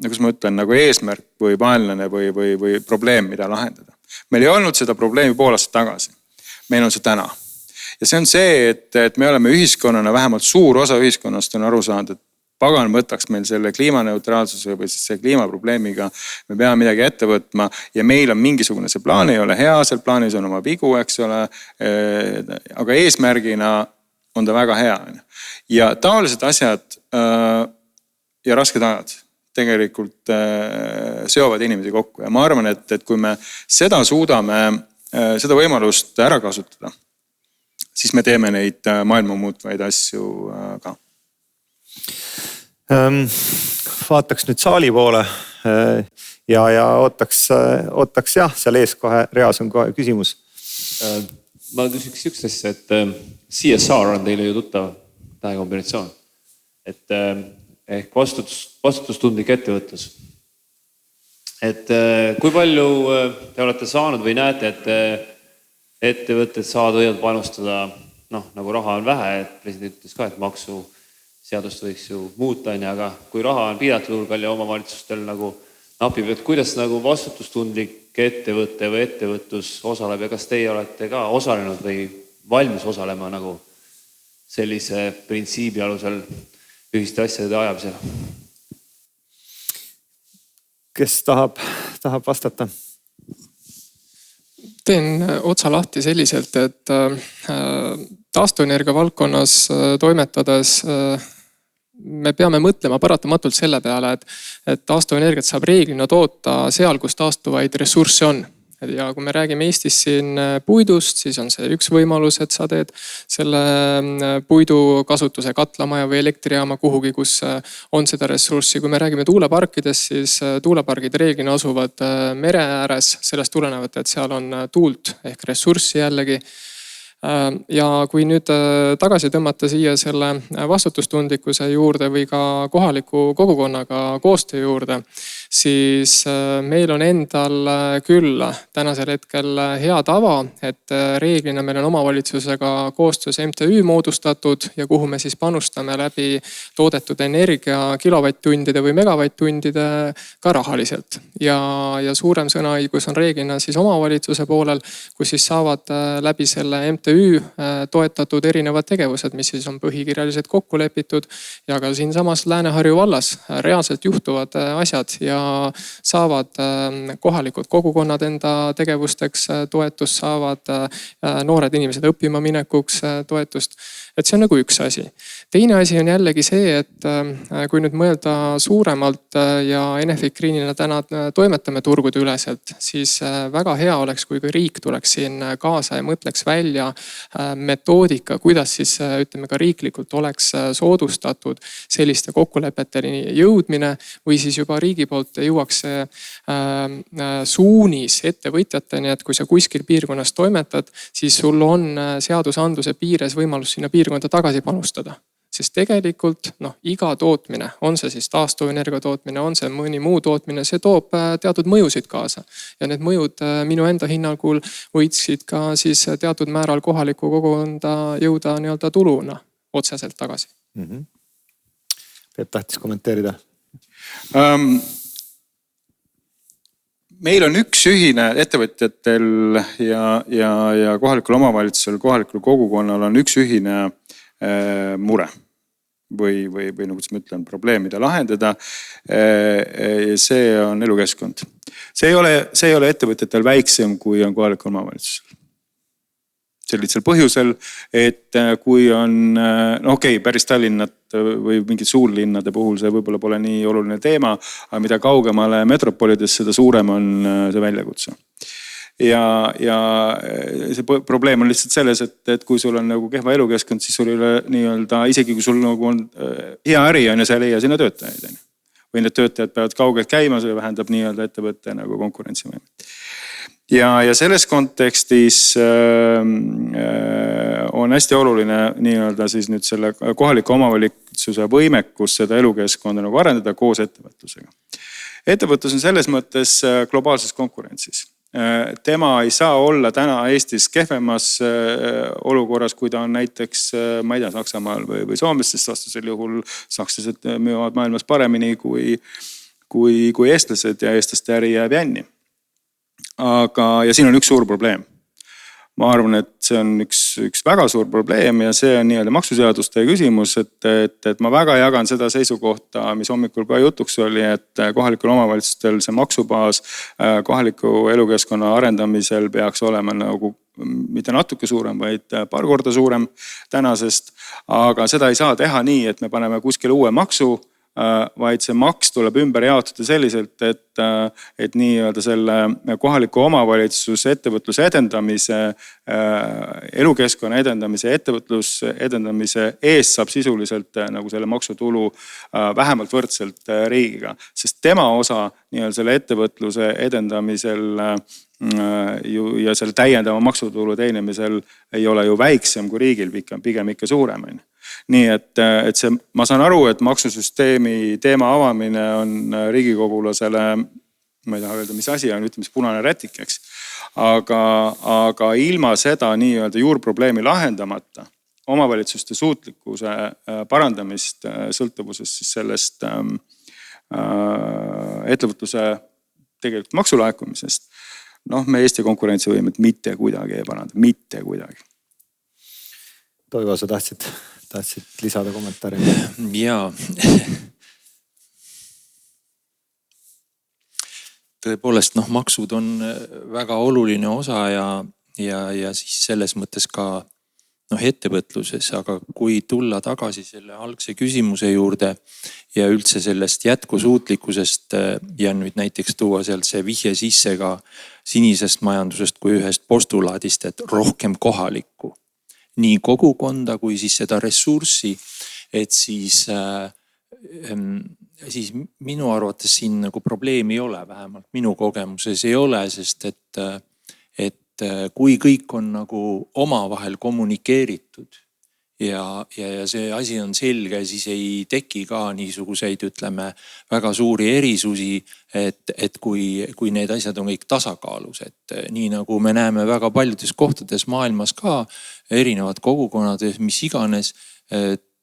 nagu ma ütlen, nagu eesmärk või vaenlane või probleem, mida lahendada. Meil ei olnud seda probleemi pool aastat tagasi. Meil on see täna. Ja see on see, et me oleme ühiskonnana, vähemalt suur osa ühiskonnast on aru saanud, et pagan võtaks meil selle kliimaneutraalsuse või siis see kliimaprobleemiga. Me peame midagi ette võtma ja meil on mingisugune, see plaan ei ole hea, seal plaanis on oma vigu, eks ole. Aga eesmärgina on ta väga hea. Ja taolised asjad ja rasked ajad tegelikult seovad inimesi kokku ja ma arvan, et kui me seda suudame, seda võimalust ära kasutada, siis me teeme neid maailma muutvaid asju ka. Vaataks nüüd saali poole ja ootaks jah, seal ees kohe reas on kohe küsimus. Ma küsiks üks asja, et CSR on teile ju tuttav tähekombinatsioon. Et ehk vastutustundlik ettevõtlus. Et kui palju te olete saanud või näete, et ettevõtted võivad panustada, nagu raha on vähe, et president ütles ka, et seadust võiks ju muuta, aga kui raha on piiratud hulgal ja omavalitsustel nagu napib, et kuidas nagu vastutustundlik ettevõte või ettevõtlus osaleb ja kas teie olete ka osalenud või valmis osalema nagu sellise printsiibi alusel ühiste asjade ajamisel? Kes tahab vastata? Teen otsa lahti selliselt, et taastuvenergia valdkonnas toimetades me peame mõtlema paratamatult selle peale, et taastuvenergiat saab reeglina toota seal, kus taastuvaid ressursse on. Ja kui me räägime Eestis siin puidust, siis on see üks võimalus, et sa teed selle puidu kasutuse katlamaja või elektrijaama kuhugi, kus on seda ressurssi. Kui me räägime tuuleparkidest, siis tuulepargid reeglina asuvad mere ääres, sellest tulenevalt, et seal on tuult ehk ressurssi jällegi. Ja kui nüüd tagasi tõmmata siia selle vastutustundlikkuse juurde või ka kohaliku kogukonnaga koostöö juurde, siis meil on endal küll tänasel hetkel hea tava, et reeglina meil on omavalitsusega koostöös MTÜ moodustatud ja kuhu me siis panustame läbi toodetud energia kilovatt-tundide või megavatt-tundide ka rahaliselt. Ja suurem sõnaõigus on reeglina siis omavalitsuse poolel, kus siis saavad läbi selle MTÜ toetatud erinevad tegevused, mis siis on põhikirjaliselt kokku lepitud ja ka siinsamas Lääne-Harju vallas reaalselt juhtuvad asjad ja saavad kohalikud kogukonnad enda tegevusteks toetust, saavad noored inimesed õppima minekuks toetust. Et see on nagu üks asi. Teine asi on jällegi see, et kui nüüd mõelda suuremalt ja Enefit Greenina täna toimetame turgude üleselt, siis väga hea oleks, kui riik tuleks siin kaasa ja mõtleks välja metoodika, kuidas siis ütleme ka riiklikult oleks soodustatud selliste kokkulepeteni jõudmine või siis juba riigi poolt jõuaks suunis ettevõtjateni, et kui sa kuskil piirkonnas toimetad, siis sul on seadusandluse piires võimalus sinna piirkonda tagasi panustada. Sest tegelikult iga tootmine, on see siis taastuvenergia tootmine, on see mõni muu tootmine, see toob teatud mõjusid kaasa. Ja need mõjud minu enda hinnangul võiksid ka siis teatud määral kohaliku kogukonda jõuda nii-öelda tuluna otseselt tagasi. Peep tahtis kommenteerida. Meil on üks ühine ettevõtjatel ja kohalikul omavalitsusel, kohalikul kogukonnal on üks ühine mure või nagu ma ütlen, probleem, mida lahendada. See on elukeskkond. See ei ole ettevõtjatel väiksem, kui on kohalikul omavalitsusel. See lihtsal põhjusel, et kui on, päris Tallinnat või mingid suurlinnade puhul see võib-olla pole nii oluline teema, aga mida kaugemale metropolides, seda suurem on see väljakutse. Ja see probleem on lihtsalt selles, et kui sul on nagu kehva elukeskkond, siis sul ei ole nii-öelda, isegi kui sul nagu on hea äri on ja sa ei leia sinna töötajaid. Või need töötajad peavad kaugelt käima, see vähendab nii-öelda ettevõtte nagu konkurentsivõimet. Ja selles kontekstis on hästi oluline nii-öelda siis nüüd selle kohaliku omavalitsuse võimekus seda elukeskkonda nagu arendada koos ettevõtlusega. Ettevõtlus on selles mõttes globaalses konkurentsis. Tema ei saa olla täna Eestis kehvemas olukorras, kui ta on näiteks, ma ei tea, Saksamaal või Soomes, sest vastasel juhul sakslased müüvad maailmas paremini kui eestlased ja eestlaste äri jääb jänni. Ja siin on üks suur probleem. Ma arvan, et see on üks väga suur probleem ja see on nii-öelda maksuseaduste küsimus, et ma väga jagan seda seisukohta, mis hommikul ka jutuks oli, et kohalikul omavalitsustel see maksubaas kohaliku elukeskkonna arendamisel peaks olema nagu mitte natuke suurem, vaid paar korda suurem tänasest. Aga seda ei saa teha nii, et me paneme kuskil uue maksu, vaid see maks tuleb ümber jaotada selliselt, et nii-öelda selle kohaliku omavalitsuse ettevõtluse edendamise, elukeskkonna edendamise, ettevõtluse edendamise eest saab sisuliselt nagu selle maksutulu vähemalt võrdselt riigiga. Sest tema osa nii-öelda selle ettevõtluse edendamisel ja selle täiendava maksutulu teenimisel ei ole ju väiksem kui riigil, pigem ikka suurem. Nii et see, ma saan aru, et maksusüsteemi teema avamine on riigikogulasele, ma ei taha öelda, mis asi on, ütleme punane rätik, eks. Aga ilma seda nii-öelda juurprobleemi lahendamata omavalitsuste suutlikkuse parandamist sõltuvuses siis sellest ettevõtluse tegelikult maksulaekumisest. Noh, me Eesti konkurentsivõimet mitte kuidagi ei paranda, mitte kuidagi. Toivo, sa tahtsid lisada kommentaari? Jaa. Tõepoolest, maksud on väga oluline osa ja siis selles mõttes ka ettevõtluses, aga kui tulla tagasi selle algse küsimuse juurde ja üldse sellest jätkusuutlikkusest ja nüüd näiteks tuua sealt see vihje sisse ka sinisest majandusest kui ühest postulaadist, et rohkem kohalikku, nii kogukonda kui siis seda ressurssi, et siis minu arvates siin nagu probleemi ei ole, vähemalt minu kogemuses ei ole, sest et kui kõik on nagu omavahel kommunikeeritud ja see asi on selge, siis ei teki ka niisuguseid, ütleme, väga suuri erisusi, et kui need asjad on kõik tasakaalus, et nii nagu me näeme väga paljudes kohtades maailmas ka, erinevad kogukonnad, mis iganes,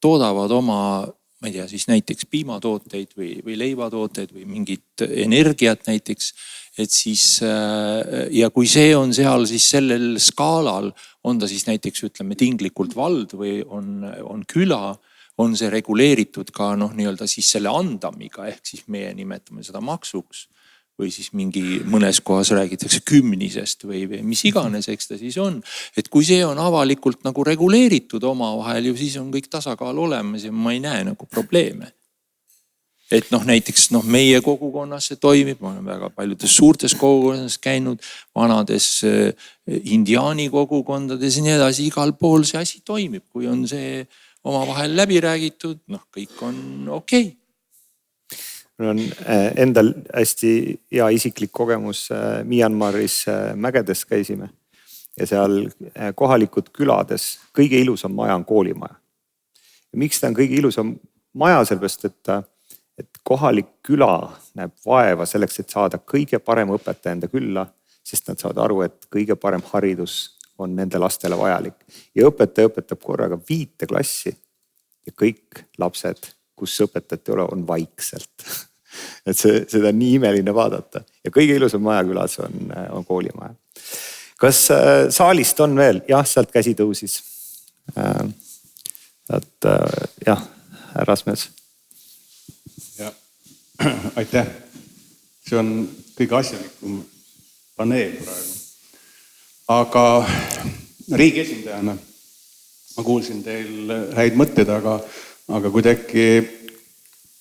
toodavad oma, ma ei tea, siis näiteks piimatooteid või leivatooteid või mingit energiat näiteks. Et siis ja kui see on seal siis sellel skaalal, on ta siis näiteks ütleme tinglikult vald või on küla, on see reguleeritud ka nii-öelda siis selle andamiga, ehk siis meie nimetame seda maksuks või siis mõnes kohas räägitakse kümnisest või mis iganes, eks ta siis on. Et kui see on avalikult nagu reguleeritud omavahel, ju siis on kõik tasakaal olemas ja ma ei näe nagu probleeme. Et näiteks meie kogukonnas see toimib, ma olen väga paljudes suurtes kogukondades käinud, vanades indiaani kogukondades ja nii edasi, igal pool see asi toimib, kui on see omavahel läbi räägitud, kõik on okei. Mul on endal hästi hea isiklik kogemus Myanmaris mägedes käisime ja seal kohalikud külades kõige ilusam maja on koolimaja. Ja miks ta on kõige ilusam maja, sellepärast, et kohalik küla näeb vaeva selleks, et saada kõige parem õpetaja enda külla, sest nad saavad aru, et kõige parem haridus on nende lastele vajalik. Ja õpetaja õpetab korraga 5 klassi ja kõik lapsed, kus õpetajat ei ole, on vaikselt. Et seda on nii imeline vaadata ja kõige ilusam maja külas on koolimaja. Kas saalist on veel? Jah, sealt käsi tõusis. Jah, härrasmees. Aitäh. See on kõige asjalikum paneel praegu. Aga riigi esindajana ma kuulsin teil häid mõtteid, aga kui te äkki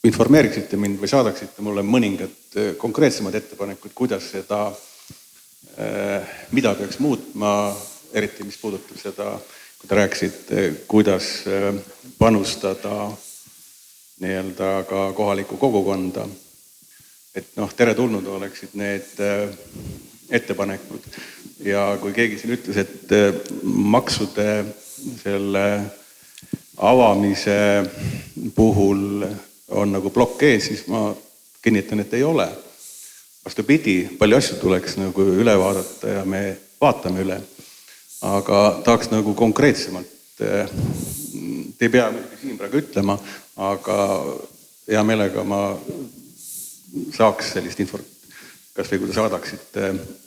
informeeriksite mind või saadaksite mulle mõningad konkreetsemad ettepanekud, kuidas seda, mida peaks muutma, eriti mis puudutab seda, kui te rääkisite, kuidas panustada nii-öelda ka kohalikku kogukonda. Et tere tulnud oleksid need ettepanekud. Ja kui keegi siin ütles, et maksude selle avamise puhul on nagu plokk ees, siis ma kinnitan, et ei ole. Vastupidi, palju asju tuleks nagu üle vaadata ja me vaatame üle. Aga tahaks nagu konkreetsemalt, te ei pea siin praegu ütlema, aga hea meelega ma saaks sellist infot, kas või kui te saadaksite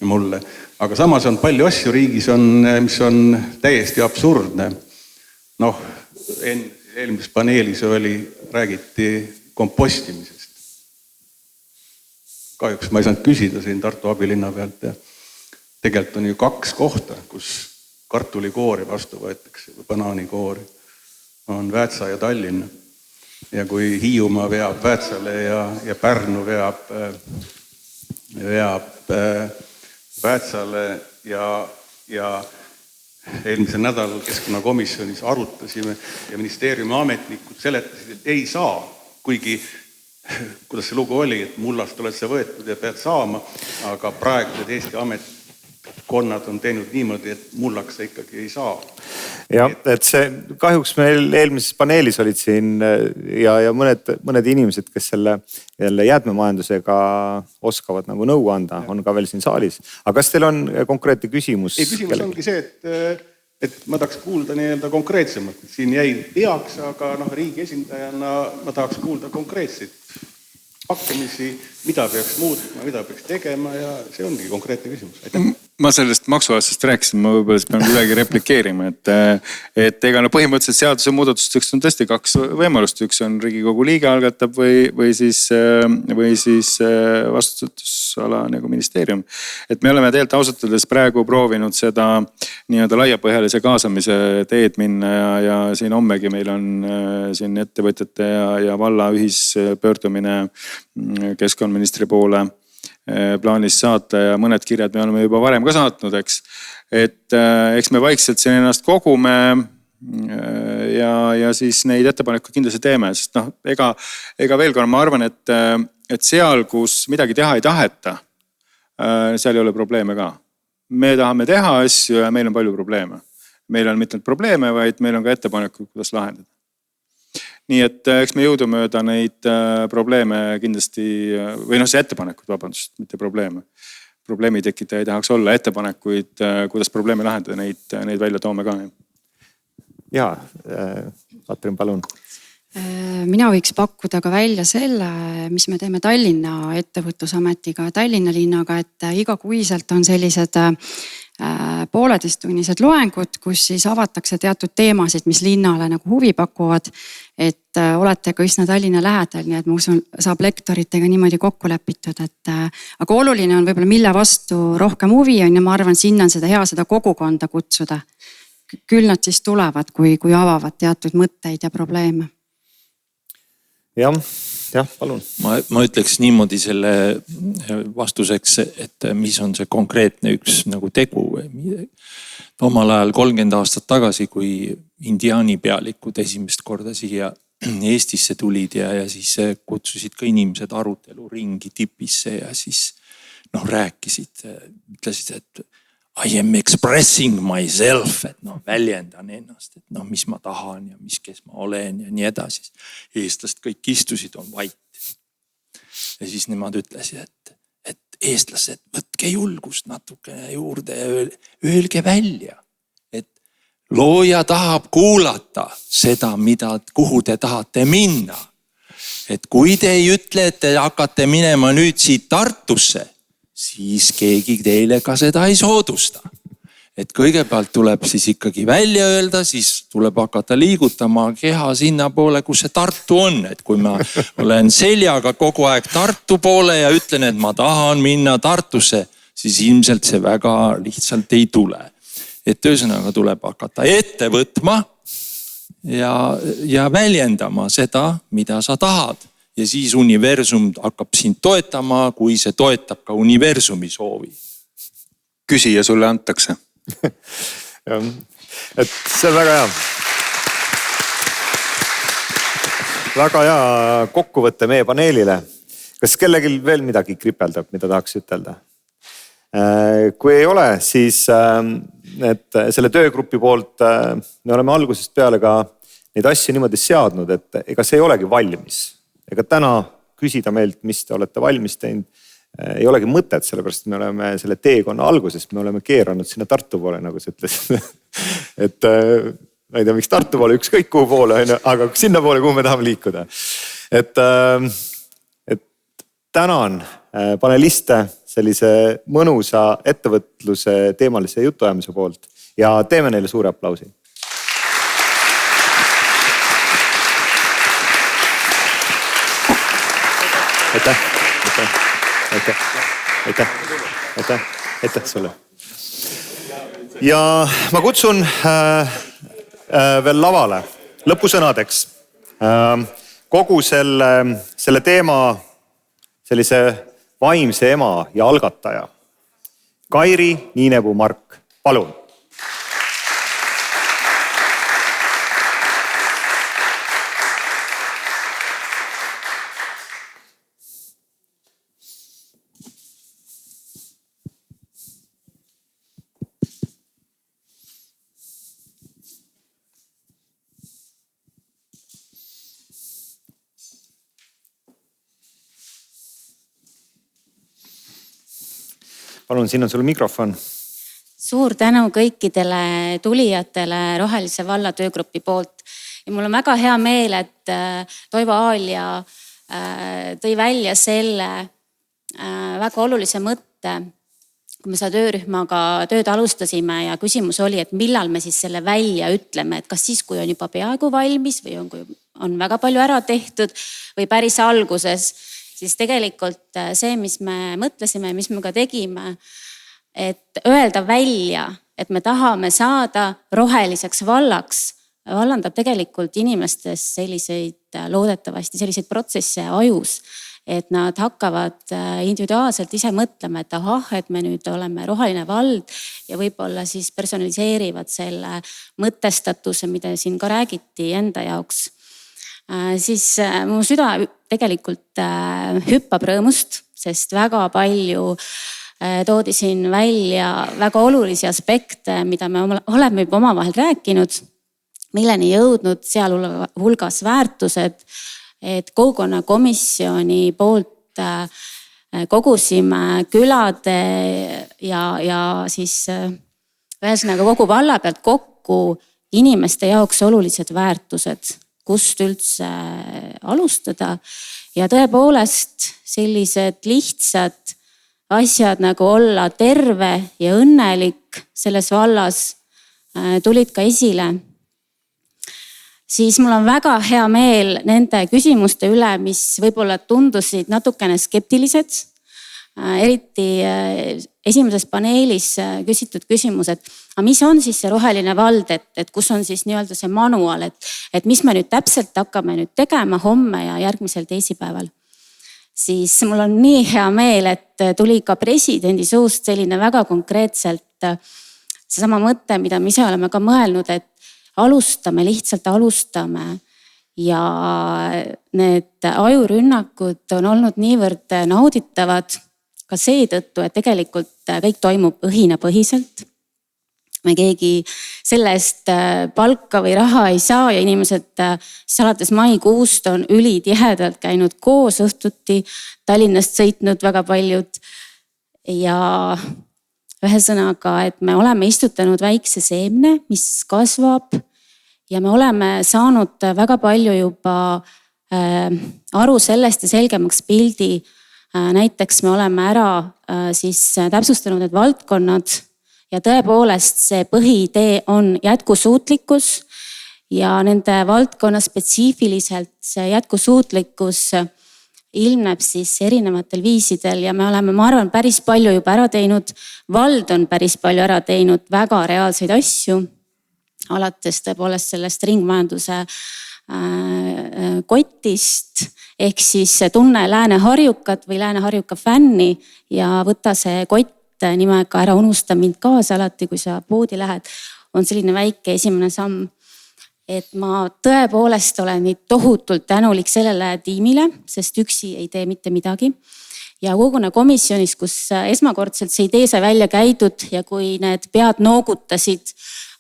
mulle. Aga samas on palju asju riigis, mis on täiesti absurdne. Eelmises paneelis räägiti kompostimisest. Kahjuks ma ei saanud küsida siin Tartu abilinna pealt. Tegelikult on ju 2 kohta, kus kartulikoori vastu võetakse või banaanikoori. On Väätsa ja Tallinn. Ja kui Hiiumaa veab Väätsale ja Pärnu veab Väätsale ja eelmisel nädalal keskkonnakomisjonis arutasime ja ministeeriumi ametnikud seletasid, et ei saa, kuigi kuidas see lugu oli, et mullast oled sa võetud ja pead saama, aga praegused Eesti ametkonnad on teinud niimoodi, et mullaks sa ikkagi ei saa. Ja, et see kahjuks meil eelmises paneelis olid siin ja mõned inimesed, kes selle jäätmemajandusega oskavad nagu nõu anda, on ka veel siin saalis. Aga kas teil on konkreetne küsimus? Ei, küsimus ongi see, et ma tahaks kuulda nii-öelda konkreetsemalt, et siin jäi heaks, aga riigi esindajana ma tahaks kuulda konkreetseid pakkumisi, mida peaks muutma, mida peaks tegema ja see ongi konkreetne küsimus. Aitäh. Ma sellest maksuaastast rääkisin, ma võib-olla pean kuidagi replikeerima, et ega põhimõtteliselt seaduse muudatusteks on tõesti 2 võimalust. Üks on Riigikogu liige algatab või siis vastutusala nagu ministeerium. Et me oleme tegelikult ausalt öeldes praegu proovinud seda nii-öelda laiapõhjalise kaasamise teed minna ja siin hommegi meil on siin ettevõtjate ja valla ühispöördumine keskkonnaministri poole plaanis saata ja mõned kirjad me oleme juba varem ka saatnud, eks. Et eks me vaikselt siin ennast kogume ja siis neid ettepanekuid kindlasti teeme, sest ega veel kord ma arvan, et seal, kus midagi teha ei taheta, seal ei ole probleeme ka. Me tahame teha asju ja meil on palju probleeme. Meil on mitte probleeme, vaid meil on ka ettepanekud, kuidas lahendada. Nii et eks me jõudumööda neid probleeme kindlasti, või see ettepanekud, vabandust, mitte probleeme. Probleemi tekitaja ei tahaks olla, ettepanekuid, kuidas probleeme lahendada, neid välja toome ka. Jaa, Katrin, palun. Mina võiks pakkuda ka välja selle, mis me teeme Tallinna ettevõtlusametiga, Tallinna linnaga, et igakuiselt on sellised pooleteisttunnised loengud, kus siis avatakse teatud teemasid, mis linnale nagu huvi pakuvad. Et olete ka üsna Tallinna lähedal, nii et ma usun, saab lektoritega niimoodi kokku lepitud, aga oluline on võib-olla mille vastu rohkem huvi on ja ma arvan, sinna on hea seda kogukonda kutsuda. Küll nad siis tulevad, kui avavad teatud mõtteid ja probleeme. Jah, palun. Ma ütleks niimoodi selle vastuseks, et mis on see konkreetne üks nagu tegu. Omal ajal 30 aastat tagasi, kui indiaani pealikud esimest korda siia Eestisse tulid ja siis kutsusid ka inimesed arutelu ringi tipisse ja siis rääkisid, ütlesid, et I am expressing myself, et väljendan ennast, et mis ma tahan ja kes ma olen ja nii edasi. Eestlased kõik istusid, on vait. Ja siis nemad ütlesid, et eestlased, võtke julgust natukene juurde ja öelge välja, et looja tahab kuulata seda, kuhu te tahate minna. Et kui te ei ütle, et te hakkate minema nüüd siit Tartusse, siis keegi teile ka seda ei soodusta. Et kõigepealt tuleb siis ikkagi välja öelda, siis tuleb hakata liigutama keha sinna poole, kus see Tartu on. Et kui ma olen seljaga kogu aeg Tartu poole ja ütlen, et ma tahan minna Tartusse, siis ilmselt see väga lihtsalt ei tule. Et ühesõnaga tuleb hakata ette võtma ja väljendama seda, mida sa tahad. Ja siis universum hakkab sind toetama, kui see toetab ka universumi soovi. Küsija sulle antakse. Et see on väga hea. Väga hea kokkuvõtte meie paneelile. Kas kellelgi veel midagi kripeldab, mida tahaks ütelda? Kui ei ole, siis selle töögrupi poolt me oleme algusest peale ka neid asju niimoodi seadnud, et ega see ei olegi valmis. Ega täna küsida meilt, mis te olete valmis teinud, ei olegi mõtet, sellepärast me oleme selle teekonna algusest, me oleme keeranud sinna Tartu poole, nagu sa ütlesid. Et ma ei tea, miks Tartu poole, ükskõik kuhu poole, aga sinna poole, kuhu me tahame liikuda. Et tänan paneliste sellise mõnusa ettevõtluse teemalise jutuajamise poolt ja teeme neile suure aplausi. Aitäh sulle. Ja ma kutsun veel lavale lõpusõnadeks kogu selle teema sellise vaimse ema ja algataja. Kairi Niinepuu Mark, palun. Palun, siin on sul mikrofon. suur tänu kõikidele tulijatele Rohelise valla töögrupi poolt. Ja mul on väga hea meel, et Toivo Aalja tõi välja selle väga olulise mõtte, kui me seda töörühmaga tööd alustasime ja küsimus oli, et millal me siis selle välja ütleme, et kas siis, kui on juba peaaegu valmis või on väga palju ära tehtud või päris alguses, siis tegelikult see, mis me mõtlesime, mis me ka tegime, et öelda välja, et me tahame saada roheliseks vallaks, vallandab tegelikult inimestes loodetavasti selliseid protsesse ajus, et nad hakkavad individuaalselt ise mõtlema, et ahah, et me nüüd oleme roheline vald ja võib-olla siis personaliseerivad selle mõtestatuse, mida siin ka räägiti enda jaoks. Siis mu süda tegelikult hüppab rõõmust, sest väga palju toodi siin välja väga olulisi aspekte, mida me oleme juba omavahel rääkinud, milleni jõudnud sealhulgas väärtused, et kogukonnakomisjoni poolt kogusime külade ja siis ühesõnaga kogu valla pealt kokku inimeste jaoks olulised väärtused, kust üldse alustada. Ja tõepoolest sellised lihtsad asjad nagu olla terve ja õnnelik selles vallas tulid ka esile. Siis mul on väga hea meel nende küsimuste üle, mis võib-olla tundusid natukene skeptilised. Eriti esimeses paneelis küsitud küsimused, aga mis on siis see roheline vald, et kus on siis nii-öelda see manual, et mis me nüüd täpselt hakkame nüüd tegema homme ja järgmisel teisipäeval. Siis mul on nii hea meel, et tuli ka presidendi suust selline väga konkreetselt seesama mõte, mida me ise oleme ka mõelnud, et lihtsalt alustame ja need ajurünnakud on olnud niivõrd nauditavad ka seetõttu, et tegelikult kõik toimub õhinapõhiselt. Me keegi selle eest palka või raha ei saa ja inimesed siis alates maikuust on ülitihedalt käinud koos õhtuti, Tallinnast sõitnud väga paljud ja ühesõnaga, et me oleme istutanud väikse seemne, mis kasvab ja me oleme saanud väga palju juba aru sellest ja selgemaks pildi. Näiteks me oleme ära siis täpsustanud need valdkonnad ja tõepoolest see põhiidee on jätkusuutlikkus ja nende valdkonna spetsiifiliselt see jätkusuutlikkus ilmneb siis erinevatel viisidel ja me oleme, ma arvan, päris palju juba ära teinud. Vald on päris palju ära teinud väga reaalseid asju. Alates tõepoolest sellest ringmajanduse kotist ehk siis tunne Lääne-Harjukat või Lääne-Harjuka fänni ja võta see kott nimega Ära unusta mind kaasa alati, kui sa poodi lähed, on selline väike esimene samm. Et ma tõepoolest olen nii tohutult tänulik sellele tiimile, sest üksi ei tee mitte midagi. Ja kogukonnakomisjonis, kus esmakordselt see idee sai välja käidud ja kui need pead noogutasid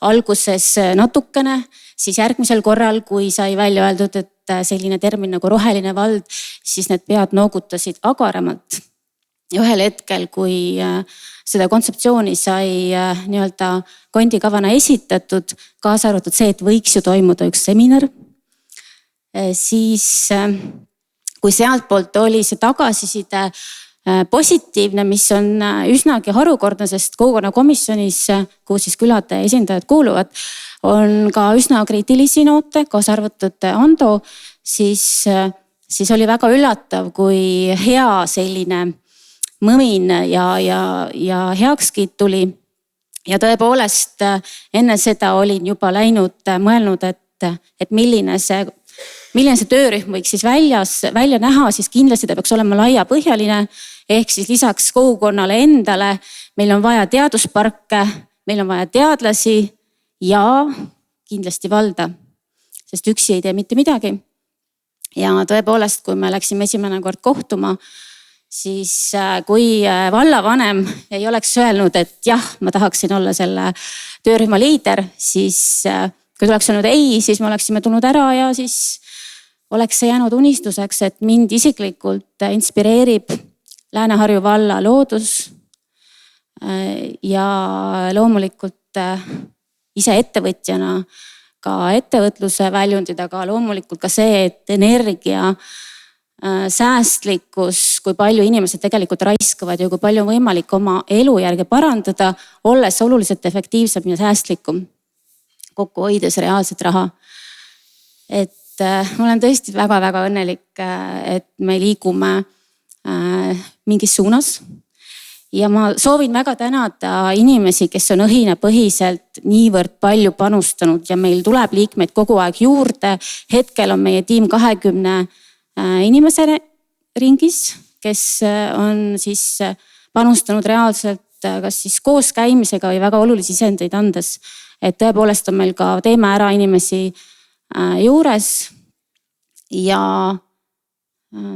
alguses natukene, siis järgmisel korral, kui sai välja öeldud, et selline termin nagu roheline vald, siis need pead noogutasid agaramalt. Ja ühel hetkel, kui seda kontseptsiooni sai nii-öelda kondikavana esitatud, kaasa arvatud see, et võiks ju toimuda üks seminar, siis kui sealt poolt oli see tagasiside positiivne, mis on üsnagi harukordne, sest kogukonnakomisjonis, kuhu siis külade esindajad kuuluvad, on ka üsna kriitilisi noote, kaasa arvatud Ando, siis oli väga üllatav, kui hea selline mõmin ja heakskiit tuli. Ja tõepoolest enne seda olin juba mõelnud, et milline see töörühm võiks siis välja näha, siis kindlasti ta peaks olema laiapõhjaline. Ehk siis lisaks kogukonnale endale, meil on vaja teadusparke, meil on vaja teadlasi ja kindlasti valda, sest üksi ei tee mitte midagi. Ja tõepoolest, kui me läksime esimene kord kohtuma, siis kui vallavanem ei oleks öelnud, et jah, ma tahaksin olla selle töörühma liider, siis kui ta oleks öelnud ei, siis me oleksime tulnud ära ja siis oleks see jäänud unistuseks, et mind isiklikult inspireerib Lääne-Harju valla loodus, ja loomulikult ise ettevõtjana ka ettevõtluse väljundid, aga loomulikult ka see, et energia säästlikkus, kui palju inimesed tegelikult raiskavad ja kui palju on võimalik oma elujärge parandada, olles oluliselt efektiivsem ja säästlikum, kokku hoides reaalset raha. Et ma olen tõesti väga-väga õnnelik, et me liigume mingis suunas. Ja ma soovin väga tänada inimesi, kes on õhinapõhiselt niivõrd palju panustanud ja meil tuleb liikmeid kogu aeg juurde. Hetkel on meie tiim 20 inimese ringis, kes on siis panustanud reaalselt kas siis koos käimisega või väga olulisi isendeid andes. Et tõepoolest on meil ka teeme ära inimesi juures ja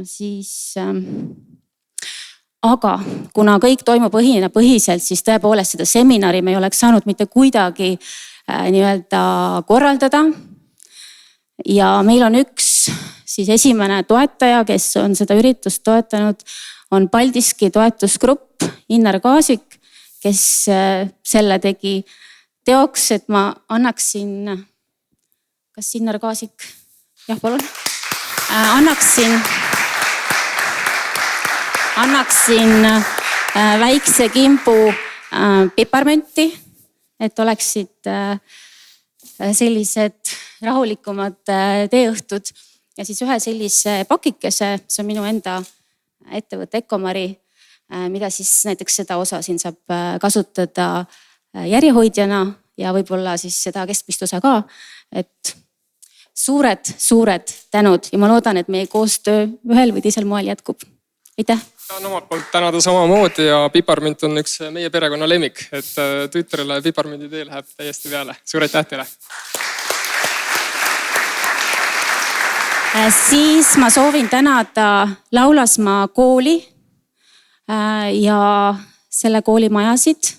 siis aga kuna kõik toimub õhinapõhiselt, siis tõepoolest seda seminari me ei oleks saanud mitte kuidagi nii-öelda korraldada. Ja meil on üks siis esimene toetaja, kes on seda üritust toetanud, on Paldiski toetusgrupp Innar Kaasik, kes selle tegi teoks, et ma annaksin, kas Innar Kaasik, jah palun, annaksin väikse kimbu piparmünti, et oleksid sellised rahulikumad teeõhtud ja siis ühe sellise pakikese, see on minu enda ettevõtte Ecomari, mida siis näiteks seda osa siin saab kasutada järjehoidjana ja võib-olla siis seda keskmist osa ka, et suured tänud ja ma loodan, et meie koostöö ühel või teisel moel jätkub. Aitäh! Tahan omalt poolt tänada samamoodi ja piparmünt on üks meie perekonna lemmik, et Twitterile piparmündi tee läheb täiesti peale. Suur aitäh teile! Siis ma soovin tänada Laulasmaa kooli ja selle kooli majasid.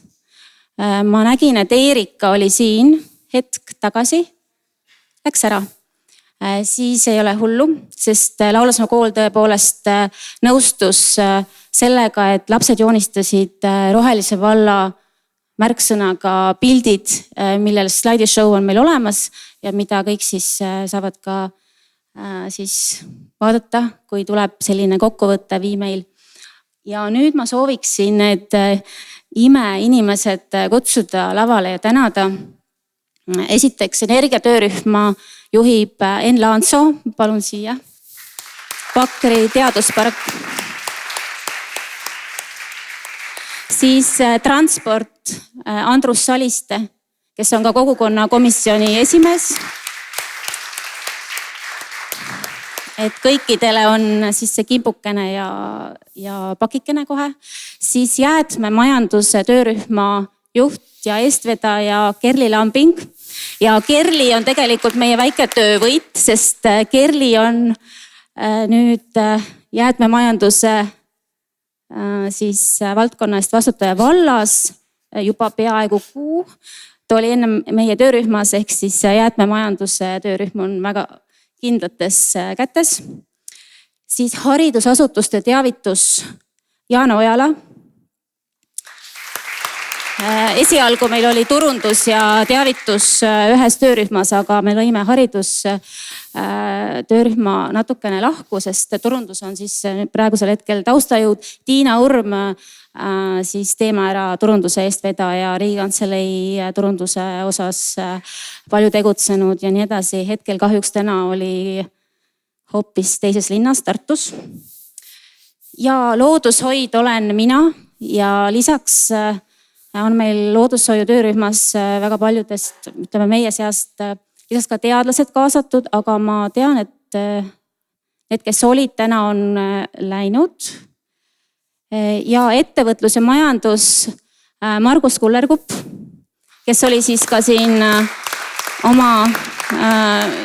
Ma nägin, et Eerika oli siin hetk tagasi, läks ära. Siis ei ole hullu, sest Laulasmaa kool tõepoolest nõustus sellega, et lapsed joonistasid Rohelise valla märksõnaga pildid, millel slaidishow on meil olemas ja mida kõik siis saavad ka siis vaadata, kui tuleb selline kokkuvõttev e-mail. Ja nüüd ma sooviksin need imeinimesed kutsuda lavale ja tänada. Esiteks energiatöörühma juhib Enn Laanso, palun siia. Pakri teaduspark. Siis transport Andrus Saliste, kes on ka kogukonna komisjoni esimees. Et kõikidele on siis see kimbukene ja pakikene kohe. Siis jäätmemajanduse töörühma juht ja eestvedaja Kerli Lambing. Ja Kerli on tegelikult meie väike töövõit, sest Kerli on nüüd jäätmemajanduse siis valdkonna eest vastutaja vallas juba peaaegu kuu. Ta oli enne meie töörühmas, ehk siis jäätmemajanduse töörühm on väga kindlates kätes. Siis haridusasutuste teavitus Jaana Ojala. Esialgu meil oli turundus ja teavitus ühes töörühmas, aga me lõime haridus töörühma natukene lahku, sest turundus on siis praegusel hetkel taustajõud. Tiina Urm siis teeme ära turunduse eestvedaja, Riigikantselei turunduse osas palju tegutsenud ja nii edasi. Hetkel kahjuks täna oli hoopis teises linnas, Tartus. Ja loodushoid olen mina ja lisaks on meil loodushoiu töörühmas väga paljudest, ütleme meie seast, lisaks ka teadlased kaasatud, aga ma tean, et need, kes olid, täna on läinud. Ja ettevõtlus ja majandus Margus Kullerkupp, kes oli siis ka siin oma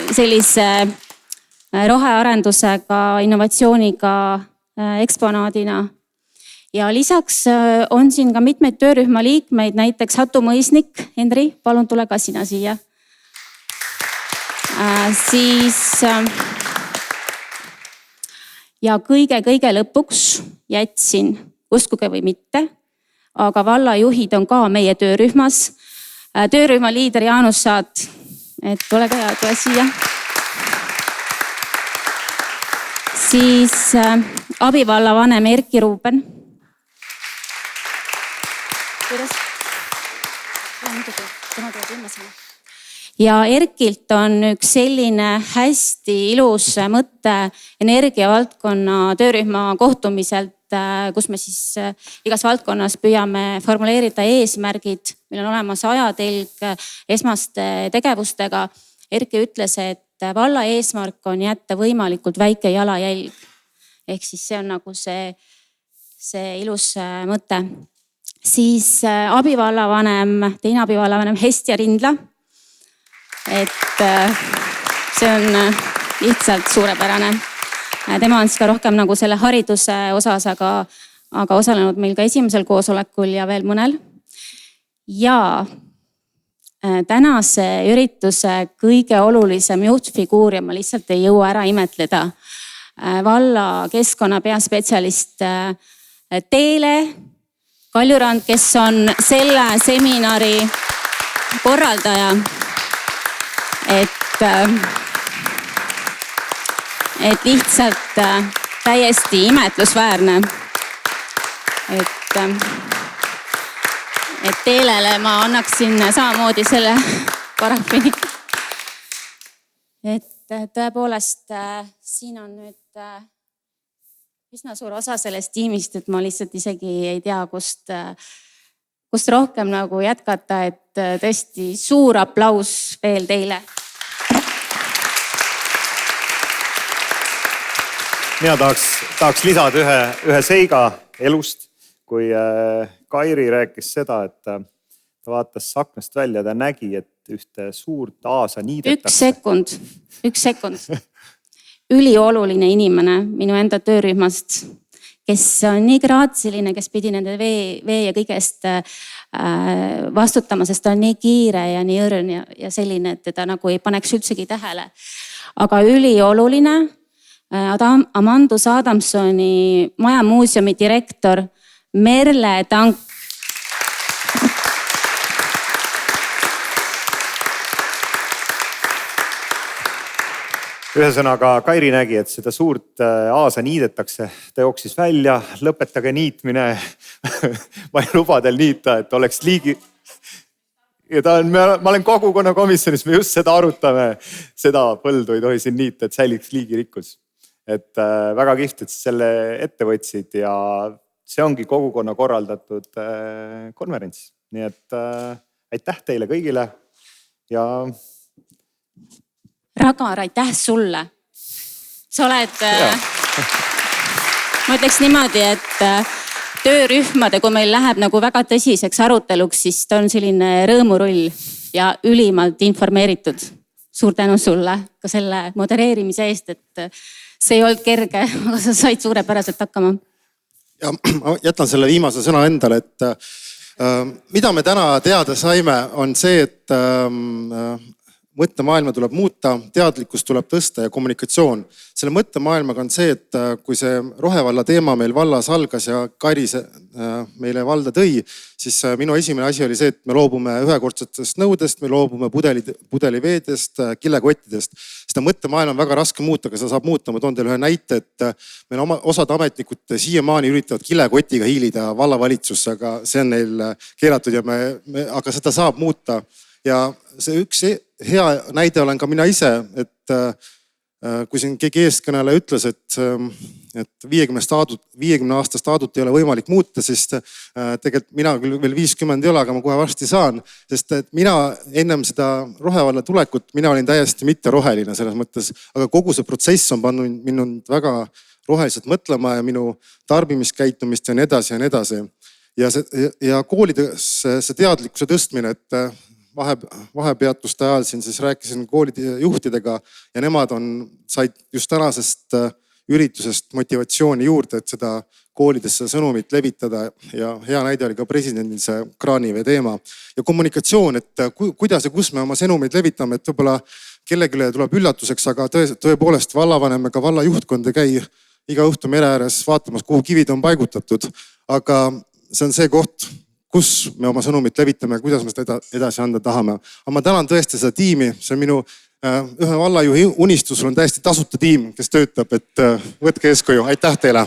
sellise rohearendusega, innovatsiooniga eksponaadina. Ja lisaks on siin ka mitmeid töörühma liikmeid, näiteks Hatu Mõisnik. Henri, palun tule ka sina siia. Siis ja kõige lõpuks jätsin, uskuge või mitte, aga vallajuhid on ka meie töörühmas. Töörühma liider Jaanus Saat, et ole ka hea, tule siia. Siis abivallavanem Erki Ruuben. Kuidas? Tema tuleb viimasena. Ja Erkilt on üks selline hästi ilus mõte energiavaldkonna töörühma kohtumiselt, kus me siis igas valdkonnas püüame formuleerida eesmärgid. Meil on olemas ajatelg esmaste tegevustega. Erki ütles, et valla eesmärk on jätta võimalikult väike jalajälg. Ehk siis see on nagu see ilus mõte. Siis abivallavanem, teine abivallavanem Hestja Rindla. Et see on lihtsalt suurepärane. Tema on siis ka rohkem nagu selle hariduse osas, aga osalenud meil ka esimesel koosolekul ja veel mõnel. Ja tänase ürituse kõige olulisem juhtfiguur ja ma lihtsalt ei jõua ära imetleda. Valla keskkonna peaspetsialist Teele Kaljurand, kes on selle seminari korraldaja. Et lihtsalt täiesti imetlusväärne. Et Teelele ma annaksin samamoodi selle parafini. Et tõepoolest siin on nüüd üsna suur osa sellest tiimist, et ma lihtsalt isegi ei tea, kust rohkem nagu jätkata, et tõesti suur aplaus veel teile. Mina tahaks lisada ühe seiga elust, kui Kairi rääkis seda, et ta vaatas aknast välja, ta nägi, et ühte suurt aasa niidetakse. Üks sekund. Ülioluline inimene minu enda töörühmast, kes on nii graatsiline, kes pidi nende vee ja kõigest vastutama, sest ta on nii kiire ja nii õrn ja selline, et teda nagu ei paneks üldsegi tähele. Aga ülioluline Amandus Adamsoni majamuuseumi direktor Merle Tank. Ühesõnaga Kairi nägi, et seda suurt aasa niidetakse, ta jooksis välja, lõpetage niitmine. Ma ei luba teil niita, et oleks liigi. Ja ma olen kogukonnakomisjonis, me just seda arutame. Seda põldu ei tohi siin niita, et säiliks liigirikkus. Et väga kihvt, et selle ette võtsid ja see ongi kogukonna korraldatud konverents. Nii et aitäh teile kõigile ja Ragar, aitäh sulle. Sa oled, ma ütleks niimoodi, et töörühmade, kui meil läheb nagu väga tõsiseks aruteluks, siis ta on selline rõõmurull ja ülimalt informeeritud. Suur tänu sulle ka selle modereerimise eest, et see ei olnud kerge, aga sa said suurepäraselt hakkama. Ja ma jätan selle viimase sõna endale, et mida me täna teada saime, on see, et mõttemaailma tuleb muuta, teadlikkus tuleb tõsta ja kommunikatsioon. Selle mõttemaailmaga on see, et kui see rohevalla teema meil vallas algas ja Kairi meile valda tõi, siis minu esimene asi oli see, et me loobume ühekordsetest nõudest, me loobume pudeliveedest, kilekottidest. Seda mõttemaailma on väga raske muuta, aga seda saab muuta. Ma toon teile ühe näite, et meil osad ametnikud siiamaani üritavad kilekotiga hiilida vallavalitsusse, aga see on neil keelatud ja aga seda saab muuta. Ja see üks hea näide olen ka mina ise, et kui siin keegi eeskõneleja ütles, et 50 aastast aadut ei ole võimalik muuta, siis tegelikult mina küll veel 50 ei ole, aga ma kohe varsti saan. Sest et mina ennem seda rohevalla tulekut, mina olin täiesti mitte roheline selles mõttes, aga kogu see protsess on pannud mind väga roheliselt mõtlema ja minu tarbimiskäitumist ja nii edasi ja nii edasi. Ja koolides see teadlikkuse tõstmine, et vahepeatuste ajal siin siis rääkisin koolide juhtidega ja nemad said just tänasest üritusest motivatsiooni juurde, et seda koolidesse sõnumit levitada ja hea näide oli ka presidendil see kraanivee teema. Ja kommunikatsioon, et kuidas ja kus me oma sõnumeid levitame, et võib-olla kellegile tuleb üllatuseks, aga tõepoolest vallavanem ega valla juhtkond ei käi iga õhtu mere ääres vaatamas, kuhu kivid on paigutatud. Aga see on see koht, kus me oma sõnumit levitame, kuidas me seda edasi anda tahame. Aga ma tänan tõesti seda tiimi, see on minu ühe vallajuhi unistus, sul on täiesti tasuta tiim, kes töötab, et võtke eeskuju, aitäh teile.